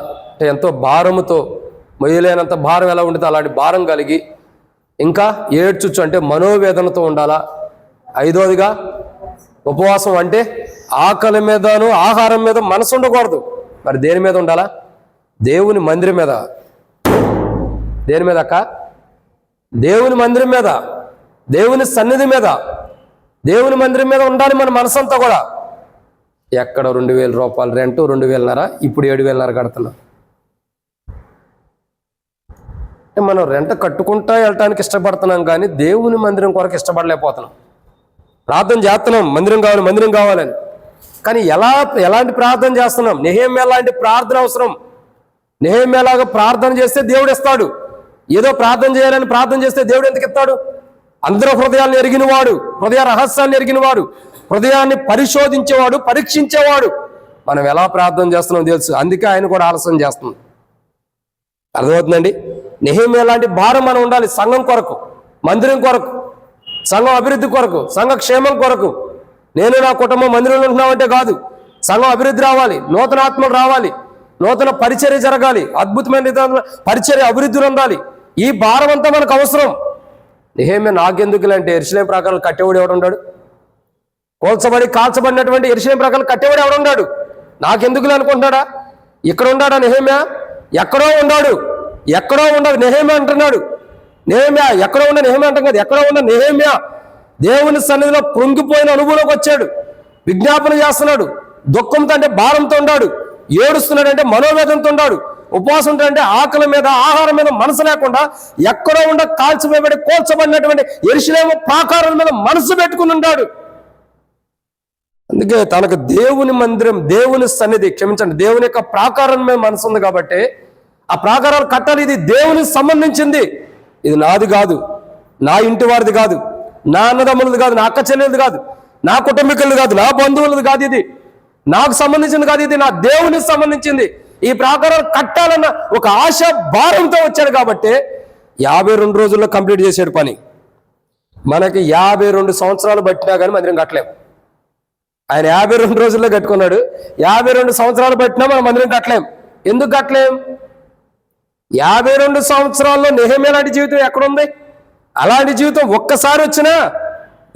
ఎంతో భారముతో, మొయ్యలేనంత భారం ఎలా ఉంటుందో అలాంటి భారం కలిగి, ఇంకా ఏడ్చుచ్చు అంటే మనోవేదనతో ఉండాలా. 5వదిగా ఉపవాసం అంటే ఆకలి మీదను ఆహారం మీద మనసు ఉండకూడదు. మరి దేని మీద ఉండాలా? దేవుని మందిరం మీద. దేని మీద అక్క? దేవుని మందిరం మీద, దేవుని సన్నిధి మీద, దేవుని మందిరం మీద ఉండాలి మన మనసంతా కూడా. ఎక్కడ 2,000 రూపాయలు రెంటు, 2,500, ఇప్పుడు 7,500 కడుతున్నాం. మనం రెంట కట్టుకుంటా వెళ్ళటానికి ఇష్టపడుతున్నాం, కానీ దేవుని మందిరం కొరకు ఇష్టపడలేకపోతున్నాం. ప్రార్థన చేస్తున్నాం, మందిరం కావాలని, కానీ ఎలాంటి ప్రార్థన చేస్తున్నాం? నెహెమ్యా లాంటి ప్రార్థన అవసరం. నెహెమ్యాలాగా ప్రార్థన చేస్తే దేవుడు ఇస్తాడు. ఏదో ప్రార్థన చేయాలని ప్రార్థన చేస్తే దేవుడు ఎందుకు ఇస్తాడు? అందరూ హృదయాలను ఎరిగినవాడు, హృదయ రహస్యాన్ని ఎరిగినవాడు, హృదయాన్ని పరిశోధించేవాడు, పరీక్షించేవాడు. మనం ఎలా ప్రార్థన చేస్తున్నాం తెలుసు. అందుకే ఆయన కూడా ఆలస్యం చేస్తుంది. అర్థమవుతుందండి? నెహెమ్యా లాంటి భారం మనం ఉండాలి. సంఘం కొరకు, మందిరం కొరకు, సంఘం అభివృద్ధి కొరకు, సంఘ క్షేమం కొరకు. నేను నా కుటుంబం మందిరంలో ఉంటున్నామంటే కాదు, సంఘం అభివృద్ధి రావాలి, నూతన ఆత్మలు రావాలి, నూతన పరిచర్య జరగాలి, అద్భుతమైన పరిచర్య అభివృద్ధి ఉండాలి. ఈ భారం అంతా మనకు అవసరం. నెహెమ్యా నాకెందుకు అంటే యెరూషలేము ప్రాకారాలు కట్టేవాడు ఎవడున్నాడు? కాల్చబడినటువంటి యెరూషలేము ప్రాకారాలు కట్టేవాడు ఎవడున్నాడు? నాకెందుకులే అనుకుంటున్నాడా? ఇక్కడ ఉన్నాడా నెహెమ్యా? ఎక్కడో ఉన్నాడు. నెహెమ్యా అంటున్నాడు. నెహెమ్యా ఎక్కడో ఉన్న నెహెమ్యా అంటాం కదా, ఎక్కడో ఉన్న నెహెమ్యా దేవుని సన్నిధిలో పొంగిపోయిన అనుభవంలోకి వచ్చాడు. విజ్ఞాపన చేస్తున్నాడు. దుఃఖంతో అంటే భారంతో ఉన్నాడు. ఏడుస్తున్నాడు అంటే మనోవేదనతో ఉన్నాడు. ఉపవాసం అంటే ఆకలి మీద, ఆహారం మీద మనసు లేకుండా ఎక్కడో ఉండ కోల్చబడినటువంటి యెరూషలేము ప్రాకారాల మీద మనసు పెట్టుకుని ఉంటాడు. అందుకే తనకు దేవుని మందిరం, దేవుని సన్నిధి, దేవుని యొక్క ప్రాకారం మీద మనసు ఉంది కాబట్టి ఆ ప్రాకారాలు కట్టాలి. ఇది దేవునికి సంబంధించింది. ఇది నాది కాదు, నా ఇంటి వారిది కాదు, నా అన్నదమ్ములది కాదు, నా అక్క చెల్లెలది కాదు, నా కుటుంబీకులది కాదు, నా బంధువులది కాదు, ఇది నాకు సంబంధించింది కాదు, ఇది నా దేవునికి సంబంధించింది. ఈ ప్రాకారాలు కట్టాలన్న ఒక ఆశ భారంతో వచ్చాడు కాబట్టి 52 రోజుల్లో కంప్లీట్ చేసాడు పని. మనకి 52 సంవత్సరాలు పట్టినా కానీ మందిరం కట్టలేం. ఆయన 52 రోజుల్లో కట్టుకున్నాడు. 52 సంవత్సరాలు పట్టినా మనం మందిరం కట్టలేం. ఎందుకు కట్టలేం? 52 సంవత్సరాల్లో నెహెమ్యా లాంటి జీవితం ఎక్కడుంది? అలాంటి జీవితం ఒక్కసారి వచ్చినా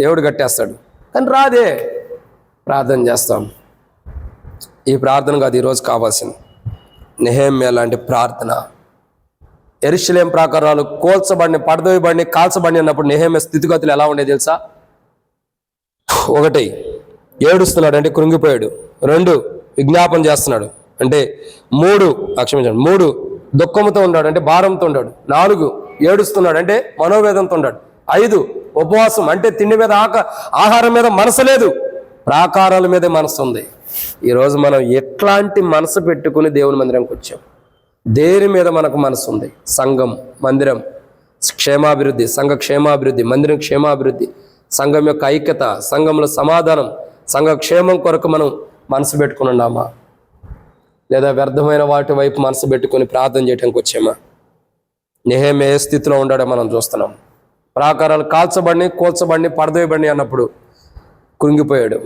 దేవుడు కట్టేస్తాడు. కానీ రాదే. ప్రార్థన చేస్తాం. ఈ ప్రార్థన కాదు ఈరోజు కావాల్సింది. నెహెమ్యా లాంటి ప్రార్థన. యెరూషలేము ప్రాకారాలు పడదోయబడి కాల్చబడి అన్నప్పుడు నెహెమ్యా స్థితిగతులు ఎలా ఉండేది తెలుసా? 1, ఏడుస్తున్నాడు అంటే కృంగిపోయాడు. 2, విజ్ఞాపన చేస్తున్నాడు అంటే 3, దుఃఖంతో ఉన్నాడు అంటే భారంతో ఉన్నాడు. 4 ఏడుస్తున్నాడు అంటే మనోవేదంతో ఉన్నాడు. 5 ఉపవాసం అంటే తిండి మీద ఆహారం మీద మనసు లేదు, ప్రాకారాల మీదే మనసు ఉంది. ఈరోజు మనం ఎట్లాంటి మనసు పెట్టుకుని దేవుని మందిరానికి వచ్చాం? దేని మీద మనకు మనసు ఉంది? సంఘం, మందిరం క్షేమాభివృద్ధి, సంఘ క్షేమాభివృద్ధి, మందిరం క్షేమాభివృద్ధి, సంఘం యొక్క ఐక్యత, సంఘంలో సమాధానం, సంఘ క్షేమం కొరకు మనం మనసు పెట్టుకుని ఉన్నామా? లేదా వ్యర్థమైన వాటి వైపు మనసు పెట్టుకుని ప్రార్థన చేయడానికి వచ్చామా? నెహెమ్యా ఏ స్థితిలో ఉన్నాడో మనం చూస్తున్నాం. ప్రాకారాలు కాల్చబడిని, కూల్చబడిని, పడదోయబడిని అన్నప్పుడు కృంగిపోయాడు.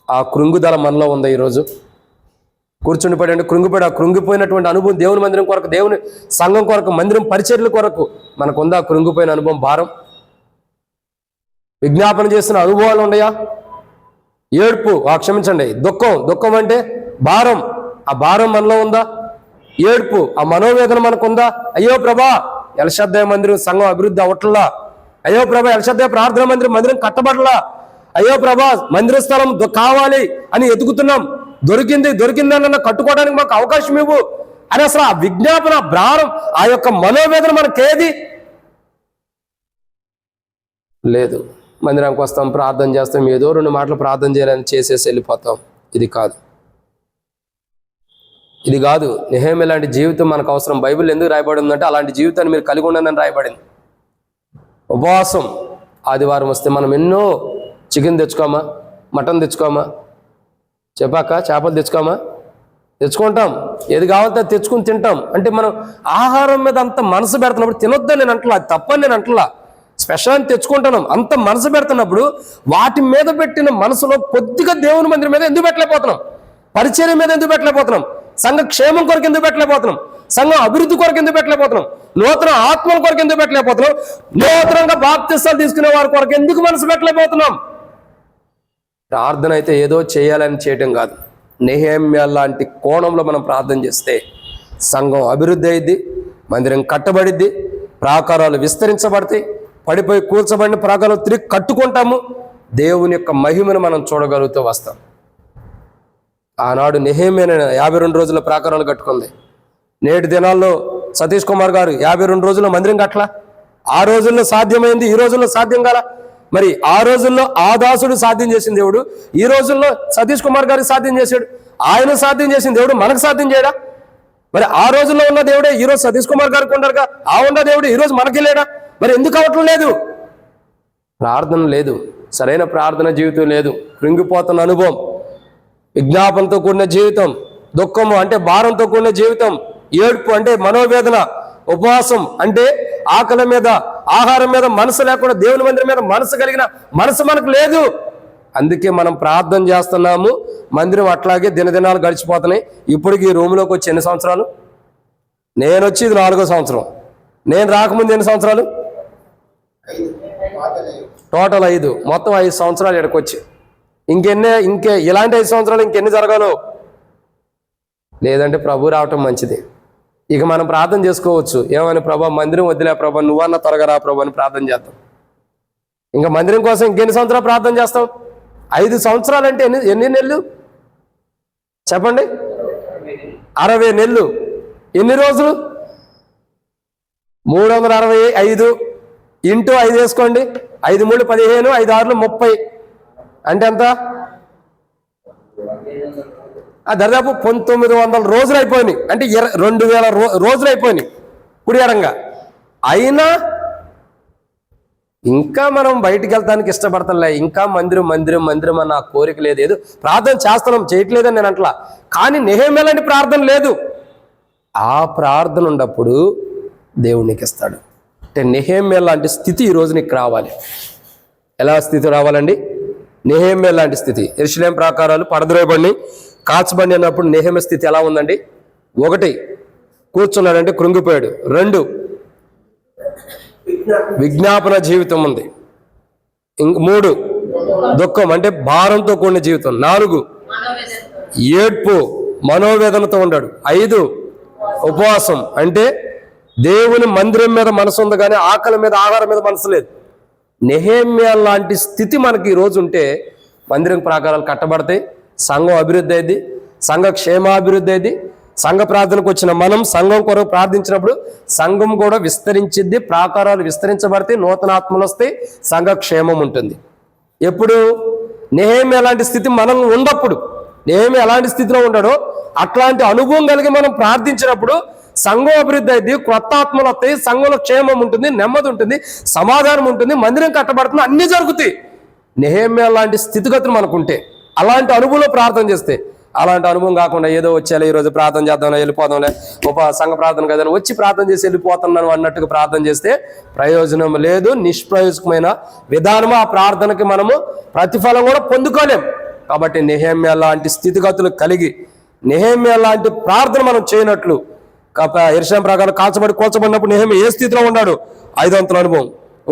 ఆ కృంగుదల మనలో ఉందా ఈరోజు? కూర్చుండిపోయాడు, కృంగిపోయాడు. ఆ కృంగిపోయినటువంటి అనుభవం దేవుని మందిరం కొరకు, దేవుని సంఘం కొరకు, మందిరం పరిచర్యల కొరకు మనకు ఉందా? కృంగిపోయిన అనుభవం, భారం, విజ్ఞాపన చేసిన అనుభవాలు ఉన్నాయా? ఏడ్పు, క్షమించండి, దుఃఖం అంటే భారం, ఆ భారం మనలో ఉందా? ఏడ్పు, ఆ మనోవేదన మనకుందా? అయ్యో ప్రభా ఎల్షద్దాయ మందిరం సంఘం అభివృద్ధి అవ్వట్లా, అయ్యో ప్రభా ఎల్షద్దాయ ప్రార్థన మందిరం కట్టబడలా, అయ్యో ప్రభా మందిర స్థలం కావాలి అని ఎదుగుతున్నాం, దొరికిందన్న కట్టుకోవడానికి మాకు అవకాశం ఇవ్వు అని అసలు ఆ విజ్ఞాపన, భారం, ఆ యొక్క మనోవేదన మనకేది లేదు. మందిరానికి వస్తాం, ప్రార్థన చేస్తాం, ఏదో 2 మాటలు ప్రార్థన చేయాలని చేసేసి వెళ్ళిపోతాం. ఇది కాదు. నెహెమ్యా లాంటి జీవితం మనకు అవసరం. బైబిల్ ఎందుకు రాయబడి ఉందంటే అలాంటి జీవితాన్ని మీరు కలిగి ఉండాలని రాయబడింది. ఉపవాసం, ఆదివారం వస్తే మనం ఎన్నో చికెన్ తెచ్చుకోమా, మటన్ తెచ్చుకోమా, చేపలు తెచ్చుకుంటాం, ఏది కావాలంటే తెచ్చుకుని తింటాం. అంటే మనం ఆహారం మీద అంత మనసు పెడుతున్నప్పుడు తినొద్దని నేను అంటలా, అది తప్పని నేను అంటలా, స్పెషల్ అని తెచ్చుకుంటున్నాం. అంత మనసు పెడుతున్నప్పుడు వాటి మీద పెట్టిన మనసులో కొద్దిగా దేవుని మందిరం మీద ఎందుకు పెట్టలేకపోతున్నాం? పరిచర్య మీద ఎందుకు పెట్టలేకపోతున్నాం? సంఘ క్షేమం కొరకు ఎందుకు పెట్టలేకపోతున్నాం? సంఘం అభివృద్ధి కొరకు ఎందుకు పెట్టలేకపోతున్నాం? నూతన ఆత్మల కొరకు ఎందుకు పెట్టలేకపోతున్నాం? నూతనంగా బాప్తిస్తాలు తీసుకునే వారి కొరకు ఎందుకు మనసు పెట్టలేకపోతున్నాం? ప్రార్థన అయితే ఏదో చేయాలని చేయటం కాదు. నెహెమ్యా లాంటి కోణంలో మనం ప్రార్థన చేస్తే సంఘం అభివృద్ధి అయింది, మందిరం కట్టబడిద్ది, ప్రాకారాలు విస్తరించబడతాయి, పడిపోయి కూల్చబడిన ప్రాకారాలు తిరిగి కట్టుకుంటాము, దేవుని యొక్క మహిమను మనం చూడగలుగుతూ వస్తాం. ఆనాడు నెహెమ్యా 52 రోజుల ప్రాకారాలు కట్టుకుంది. నేటి దినాల్లో సతీష్ కుమార్ గారు 52 రోజుల్లో మందిరం కట్టలా. ఆ రోజుల్లో సాధ్యమైంది, ఈ రోజుల్లో సాధ్యం కాల. మరి ఆ రోజుల్లో ఆ దాసుడు సాధ్యం చేసిన దేవుడు ఈ రోజుల్లో సతీష్ కుమార్ గారికి సాధ్యం చేశాడు. ఆయన సాధ్యం చేసిన దేవుడు మనకు సాధ్యం చేయడా? మరి ఆ రోజుల్లో ఉన్న దేవుడే ఈరోజు సతీష్ కుమార్ గారికి ఉండరుగా, ఆ ఉన్న దేవుడు ఈరోజు మనకి లేడా? మరి ఎందుకు అవటం లేదు? ప్రార్థన లేదు, సరైన ప్రార్థన జీవితం లేదు, కృంగిపోతున్న అనుభవం, విజ్ఞాపనతో కూడిన జీవితం, దుఃఖము అంటే భారంతో కూడిన జీవితం, ఏడ్పు అంటే మనోవేదన, ఉపవాసం అంటే ఆకలి మీద, ఆహారం మీద మనసు లేకుండా దేవుని మందిరం మీద మనసు కలిగిన మనసు మనకు లేదు. అందుకే మనం ప్రార్థన చేస్తున్నాము, మందిరం అట్లాగే దినదినాలు గడిచిపోతున్నాయి. ఇప్పటికి ఈ రూమ్లోకి వచ్చి ఎన్ని సంవత్సరాలు? నేను వచ్చి ఇది 4వ సంవత్సరం. నేను రాకముందు ఎన్ని సంవత్సరాలు? టోటల్ 5, మొత్తం 5 సంవత్సరాలు ఇక్కడికి వచ్చి. ఇంకే ఇలాంటి 5 సంవత్సరాలు ఇంకెన్ని జరగాలో? లేదంటే ప్రభు రావటం మంచిది. ఇక మనం ప్రార్థన చేసుకోవచ్చు, ఏమని? ప్రభా మందిరం వదిలే ప్రభా, నువ్వన్న త్వరగా రా ప్రభా అని ప్రార్థన చేద్దాం. ఇంకా మందిరం కోసం ఇంకెన్ని సంవత్సరాలు ప్రార్థన చేస్తాం? 5 సంవత్సరాలు అంటే ఎన్ని నెలలు చెప్పండి? 60 నెలలు. ఎన్ని రోజులు? 365 ఇంటూ 5 వేసుకోండి. 5 3 15, 5 6 30 అంటే ఎంత? దాదాపు 1900 రోజులు అయిపోయినాయి. అంటే 2000 రోజులు అయిపోయినాయి కుడియడంగా. అయినా ఇంకా మనం బయటికి వెళ్తానికి ఇష్టపడతాంలే, ఇంకా మందిరం అన్న కోరిక లేదు. ఏదో ప్రార్థన చేస్తున్నాం, చేయట్లేదని నేను అంటలా, కానీ నెహెమ్యా లాంటి ప్రార్థన లేదు. ఆ ప్రార్థన ఉన్నప్పుడు దేవునికి ఇస్తాడు. అంటే నెహెమ్యా లాంటి స్థితి ఈరోజు నీకు రావాలి. ఎలా స్థితి రావాలండి? నెహెమ్యా లాంటి స్థితి. యెరూషలేము ప్రాకారాలు పడద్రోయబడి కాల్చబడి అన్నప్పుడు నెహెమ్యా స్థితి ఎలా ఉందండి? 1 కూర్చున్నాడంటే కృంగిపోయాడు. 2 విజ్ఞాపన జీవితం ఉంది. 3 దుఃఖం అంటే భారంతో కూడిన జీవితం. 4 ఏడ్పు మనోవేదనతో ఉన్నాడు. 5 ఉపవాసం అంటే దేవుని మందిరం మీద మనసు ఉంది కానీ ఆకలి మీద, ఆహారం మీద మనసు లేదు. నెహెమ్యా లాంటి స్థితి మనకి ఈరోజు ఉంటే మందిరం ప్రాకారాలు కట్టబడతాయి, సంఘం అభివృద్ధి అయింది, సంఘ క్షేమాభివృద్ధి అయింది, సంఘ ప్రార్థనకు వచ్చిన మనం సంఘం కొరకు ప్రార్థించినప్పుడు సంఘం కూడా విస్తరించిద్ది, ప్రాకారాలు విస్తరించబడితే, నూతన ఆత్మలు వస్తాయి, సంఘ క్షేమం ఉంటుంది. ఎప్పుడు నెహెమ్యా ఎలాంటి స్థితి మనం ఉన్నప్పుడు, నెహెమ్యా ఎలాంటి స్థితిలో ఉన్నాడో అట్లాంటి అనుభవం కలిగి మనం ప్రార్థించినప్పుడు సంఘం అభివృద్ధి అయింది, కొత్త ఆత్మలు వస్తాయి, సంఘంలో క్షేమం ఉంటుంది, నెమ్మది ఉంటుంది, సమాధానం ఉంటుంది, మందిరం కట్టబడుతుంది, అన్నీ జరుగుతాయి. నెహెమ్యా లాంటి స్థితిగతులు మనకుంటే, అలాంటి అనుభవంలో ప్రార్థన చేస్తే, అలాంటి అనుభవం కాకుండా ఏదో వచ్చేలా ఈరోజు ప్రార్థన చేద్దాం, వెళ్ళిపోదాంలే, సంఘ ప్రార్థన కదా వచ్చి ప్రార్థన చేసి వెళ్ళిపోతున్నాను అన్నట్టుగా ప్రార్థన చేస్తే ప్రయోజనం లేదు, నిష్ప్రయోజకమైన విధానము. ఆ ప్రార్థనకి మనము ప్రతిఫలం కూడా పొందుకోలేం. కాబట్టి నెహెమ్యా లాంటి స్థితిగతులు కలిగి, నెహెమ్యా లాంటి ప్రార్థన మనం చేయనట్లు, యెరూషలేము ప్రకారం కూల్చబడినప్పుడు నెహెమ్యా ఏ స్థితిలో ఉన్నాడు? 5 అంతల అనుభవం.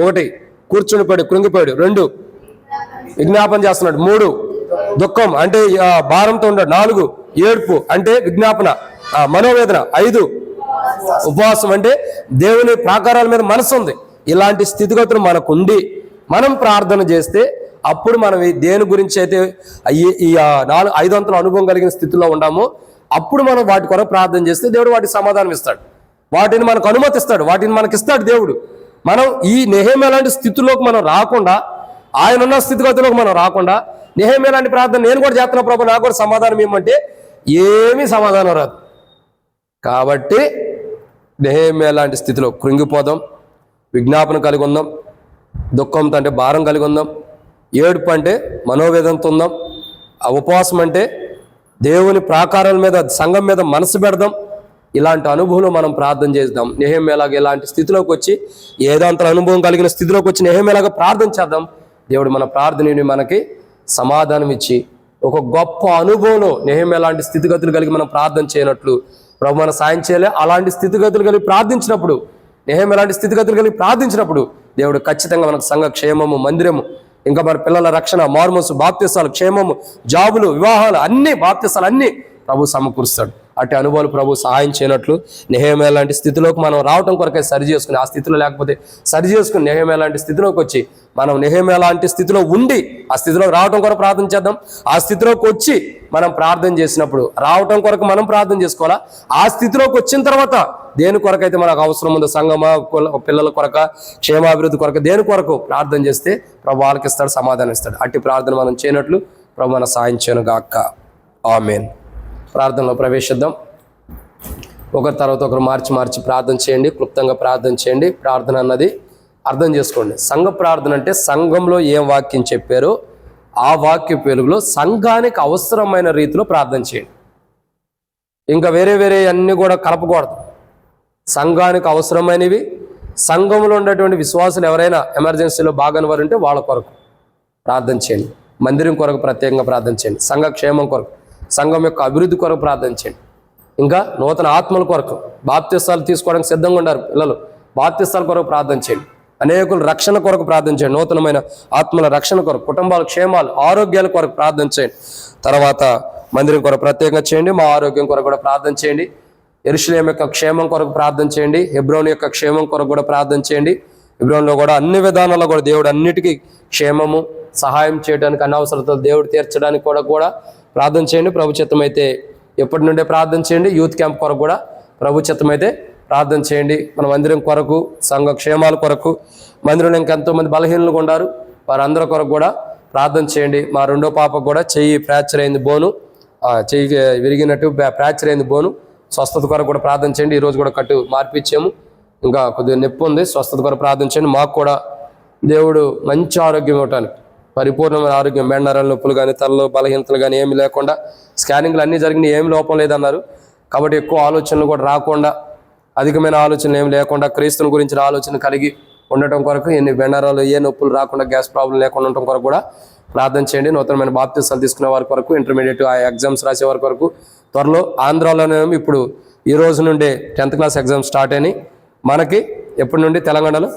1 కూర్చునిపోయాడు, కృంగిపోయాడు. 2 విజ్ఞాపన చేస్తున్నాడు. 3 దుఃఖం అంటే భారంతో ఉన్నాడు. 4 ఏడ్పు అంటే విజ్ఞాపన, మనోవేదన. 5 ఉపవాసం అంటే దేవుని ప్రాకారాల మీద మనసు ఉంది. ఇలాంటి స్థితిగతులు మనకు ఉండి మనం ప్రార్థన చేస్తే అప్పుడు మనం దేని గురించి అయితే ఈ 5 అంతల అనుభవం కలిగిన స్థితిలో ఉన్నామో అప్పుడు మనం వాటి కొరకు ప్రార్థన చేస్తే దేవుడు వాటికి సమాధానం ఇస్తాడు, వాటిని మనకు అనుమతిస్తాడు, వాటిని మనకి ఇస్తాడు దేవుడు. మనం ఈ నెహెమ్యా లాంటి స్థితిలోకి మనం రాకుండా, ఆయన ఉన్న స్థితిగతుల్లోకి మనం రాకుండా, నెహెమ్యా లాంటి ప్రార్థన నేను కూడా చేస్తున్నా ప్రభు నాకు కూడా సమాధానం ఏమంటే ఏమీ సమాధానం రాదు. కాబట్టి నెహెమ్యా లాంటి స్థితిలో కృంగిపోదాం, విజ్ఞాపన కలిగి ఉందాం, దుఃఖంతో అంటే భారం కలిగి ఉందాం, ఏడుపు అంటే మనోవేదనతో ఉందాం, ఉపవాసం అంటే దేవుని ప్రాకారాల మీద, సంఘం మీద మనసు పెడదాం. ఇలాంటి అనుభవంలో మనం ప్రార్థన చేద్దాం. నెహెమ్యాలాగా ఇలాంటి స్థితిలోకి వచ్చి, ఏదాంతల అనుభవం కలిగిన స్థితిలోకి వచ్చి నెహెమ్యాలాగా ప్రార్థన చేద్దాం. దేవుడు మన ప్రార్థనని మనకి సమాధానం ఇచ్చి ఒక గొప్ప అనుభవంలో నెహెమ్యా లాంటి స్థితిగతులు కలిగి మనం ప్రార్థన చేయనట్లు ప్రభు మన సాయం చేయలే. అలాంటి స్థితిగతులు కలిగి ప్రార్థించినప్పుడు, నెహెమ్యా లాంటి స్థితిగతులు కలిగి ప్రార్థించినప్పుడు దేవుడు ఖచ్చితంగా మనకు సంఘ క్షేమము, మందిరము, ఇంకా మన పిల్లల రక్షణ, మార్మోసు, బాప్తిసాలు, క్షేమము, జాబులు, వివాహాలు, అన్ని బాప్తిసాలు అన్ని ప్రభు సమకూరుస్తాడు. అటు అనుభవాలు ప్రభు సహాయం చేయనట్లు నెహెమ్యా లాంటి స్థితిలోకి మనం రావటం కొరకే సరి చేసుకుని, ఆ స్థితిలో లేకపోతే సరి చేసుకుని నెహెమ్యా లాంటి స్థితిలోకి వచ్చి మనం నెహెమ్యా లాంటి స్థితిలో ఉండి ఆ స్థితిలోకి రావటం కొరకు ప్రార్థన చేద్దాం. ఆ స్థితిలోకి వచ్చి మనం ప్రార్థన చేసినప్పుడు రావటం కొరకు మనం ప్రార్థన చేసుకోవాలా. ఆ స్థితిలోకి వచ్చిన తర్వాత దేని కొరకైతే మనకు అవసరం ఉందో, సంఘమా, పిల్లల కొరక, క్షేమాభివృద్ధి కొరకు, దేని కొరకు ప్రార్థన చేస్తే ప్రభు వాళ్ళకి ఇస్తాడు, సమాధానం ఇస్తాడు. అట్టి ప్రార్థన మనం చేయనట్లు ప్రభు మన సాయం చేయను గాక. ఆమేన్. ప్రార్థనలో ప్రవేశిద్దాం. ఒకరి తర్వాత ఒకరు మార్చి ప్రార్థన చేయండి, క్లుప్తంగా ప్రార్థన చేయండి. ప్రార్థన అన్నది అర్థం చేసుకోండి. సంఘ ప్రార్థన అంటే సంఘంలో ఏం వాక్యం చెప్పారో ఆ వాక్య వెలుగులో సంఘానికి అవసరమైన రీతిలో ప్రార్థన చేయండి. ఇంకా వేరే అన్నీ కూడా కలపకూడదు. సంఘానికి అవసరమైనవి, సంఘంలో ఉన్నటువంటి విశ్వాసులు ఎవరైనా ఎమర్జెన్సీలో బాగాని వారు ఉంటే వాళ్ళ కొరకు ప్రార్థన చేయండి. మందిరం కొరకు ప్రత్యేకంగా ప్రార్థన చేయండి. సంఘ క్షేమం కొరకు, సంఘం యొక్క అభివృద్ధి కొరకు ప్రార్థన చేయండి. ఇంకా నూతన ఆత్మల కొరకు, బాప్తిస్తాలు తీసుకోవడానికి సిద్ధంగా ఉన్నారు పిల్లలు, బాప్తిస్తాల కొరకు ప్రార్థన చేయండి. అనేకులు రక్షణ కొరకు ప్రార్థన చేయండి. నూతనమైన ఆత్మల రక్షణ కొరకు, కుటుంబాల క్షేమాలు, ఆరోగ్యాల కొరకు ప్రార్థన చేయండి. తర్వాత మందిరం కొరకు ప్రత్యేకంగా చేయండి. మా ఆరోగ్యం కొరకు కూడా ప్రార్థన చేయండి. యెరూషలేము యొక్క క్షేమం కొరకు ప్రార్థన చేయండి. హెబ్రోన్ యొక్క క్షేమం కొరకు కూడా ప్రార్థన చేయండి. హెబ్రోన్లో కూడా అన్ని విధానాల్లో కూడా దేవుడు అన్నిటికీ క్షేమము, సహాయం చేయడానికి, అన్ని అవసరతలు దేవుడు తీర్చడానికి కూడా ప్రార్థన చేయండి. ప్రభు చిత్తమైతే ఎప్పటి నుండే ప్రార్థన చేయండి. యూత్ క్యాంప్ కొరకు కూడా ప్రభు చిత్తమైతే ప్రార్థన చేయండి. మన మందిరం కొరకు, సంఘ క్షేమాల కొరకు, మందిరంలో ఇంకెంతోమంది బలహీనులుగా ఉన్నారు, వారందరి కొరకు కూడా ప్రార్థన చేయండి. మా రెండో పాపకు కూడా చెయ్యి ఫ్రాక్చర్ అయింది, బోను చెయ్యి విరిగినట్టు ఫ్రాక్చర్ అయింది బోను, స్వస్థత కొరకు కూడా ప్రార్థన చేయండి. ఈరోజు కూడా కట్టు మార్పిచ్చాము, ఇంకా కొద్దిగా నొప్పి ఉంది, స్వస్థత కొరకు ప్రార్థన చేయండి. మాకు కూడా దేవుడు మంచి ఆరోగ్యం ఇవ్వటానికి, పరిపూర్ణమైన ఆరోగ్యం, మెండరాల నొప్పులు కానీ, తలలో బలహీనతలు కానీ ఏమి లేకుండా, స్కానింగ్లు అన్నీ జరిగినాయి, ఏమి లోపం లేదన్నారు. కాబట్టి ఎక్కువ ఆలోచనలు కూడా రాకుండా, అధికమైన ఆలోచనలు ఏమి లేకుండా, క్రీస్తుని గురించిన ఆలోచన కలిగి ఉండటం కొరకు, ఎన్ని బెండరాలు, ఏ నొప్పులు రాకుండా, గ్యాస్ ప్రాబ్లం లేకుండా ఉండటం కొరకు కూడా ప్రార్థన చేయండి. నూతనమైన బాప్తిసాలు తీసుకునే వారి కొరకు, ఇంటర్మీడియట్ ఆ ఎగ్జామ్స్ రాసే వారి కొరకు, త్వరలో ఆంధ్రాలోనే ఇప్పుడు ఈ రోజు నుండే 10th క్లాస్ ఎగ్జామ్ స్టార్ట్ అయినాయి. మనకి ఎప్పటి నుండి తెలంగాణలో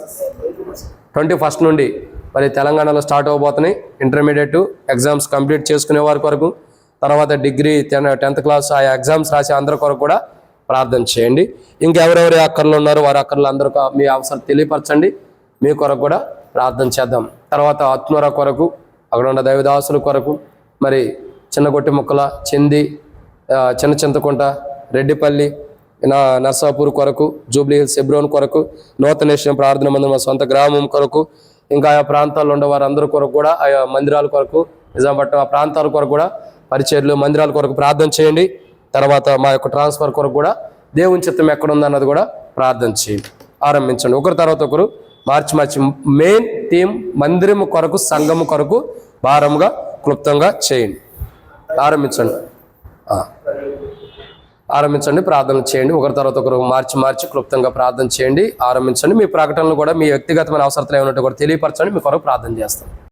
21st నుండి మరి తెలంగాణలో స్టార్ట్ అవ్వబోతున్నాయి. ఇంటర్మీడియట్ ఎగ్జామ్స్ కంప్లీట్ చేసుకునే వారి కొరకు, తర్వాత డిగ్రీ 10th క్లాస్ ఆ ఎగ్జామ్స్ రాసే అందరి కొరకు కూడా ప్రార్థన చేయండి. ఇంకెవరెవరి అక్కర్లు ఉన్నారో వారి అక్కర్లు అందరూ మీ అవసరం తెలియపరచండి. మీ కొరకు కూడా ప్రార్థన చేద్దాం. తర్వాత ఆత్మూర కొరకు, అక్కడ ఉన్న దైవదాసుల కొరకు, మరి చిన్నగొట్టి ముక్కల, చెంది, చిన్న చింతకుంట, రెడ్డిపల్లి, నర్సాపూర్ కొరకు, జూబ్లీ హిల్స్ హెబ్రోన్ కొరకు, నూతనేశ్వరం ప్రార్థన మందిరం మా సొంత గ్రామం కొరకు, ఇంకా ఆయా ప్రాంతాల్లో ఉండే వారందరి కొరకు కూడా, ఆయా మందిరాల కొరకు, నిజాంపట్నం ఆ ప్రాంతాల కొరకు కూడా, పరిచర్లు మందిరాల కొరకు ప్రార్థన చేయండి. తర్వాత మా యొక్క ట్రాన్స్ఫర్ కొరకు కూడా దేవుని చిత్తం ఎక్కడ ఉందన్నది కూడా ప్రార్థన చేయండి. ఆరంభించండి ఒకరి తర్వాత ఒకరు మార్చి మెయిన్ థీమ్ మందిరం కొరకు, సంఘము కొరకు భారంగా క్లుప్తంగా చేయండి. ఆరంభించండి ప్రార్థన చేయండి. ఒకరి తర్వాత ఒకరు మార్చి క్లుప్తంగా ప్రార్థన చేయండి. ఆరంభించండి. మీ ప్రకటనలు కూడా మీ వ్యక్తిగతమైన అవసరతలు ఏమైనా కూడా తెలియపరచండి. మీ కొరకు ప్రార్థన చేస్తాం.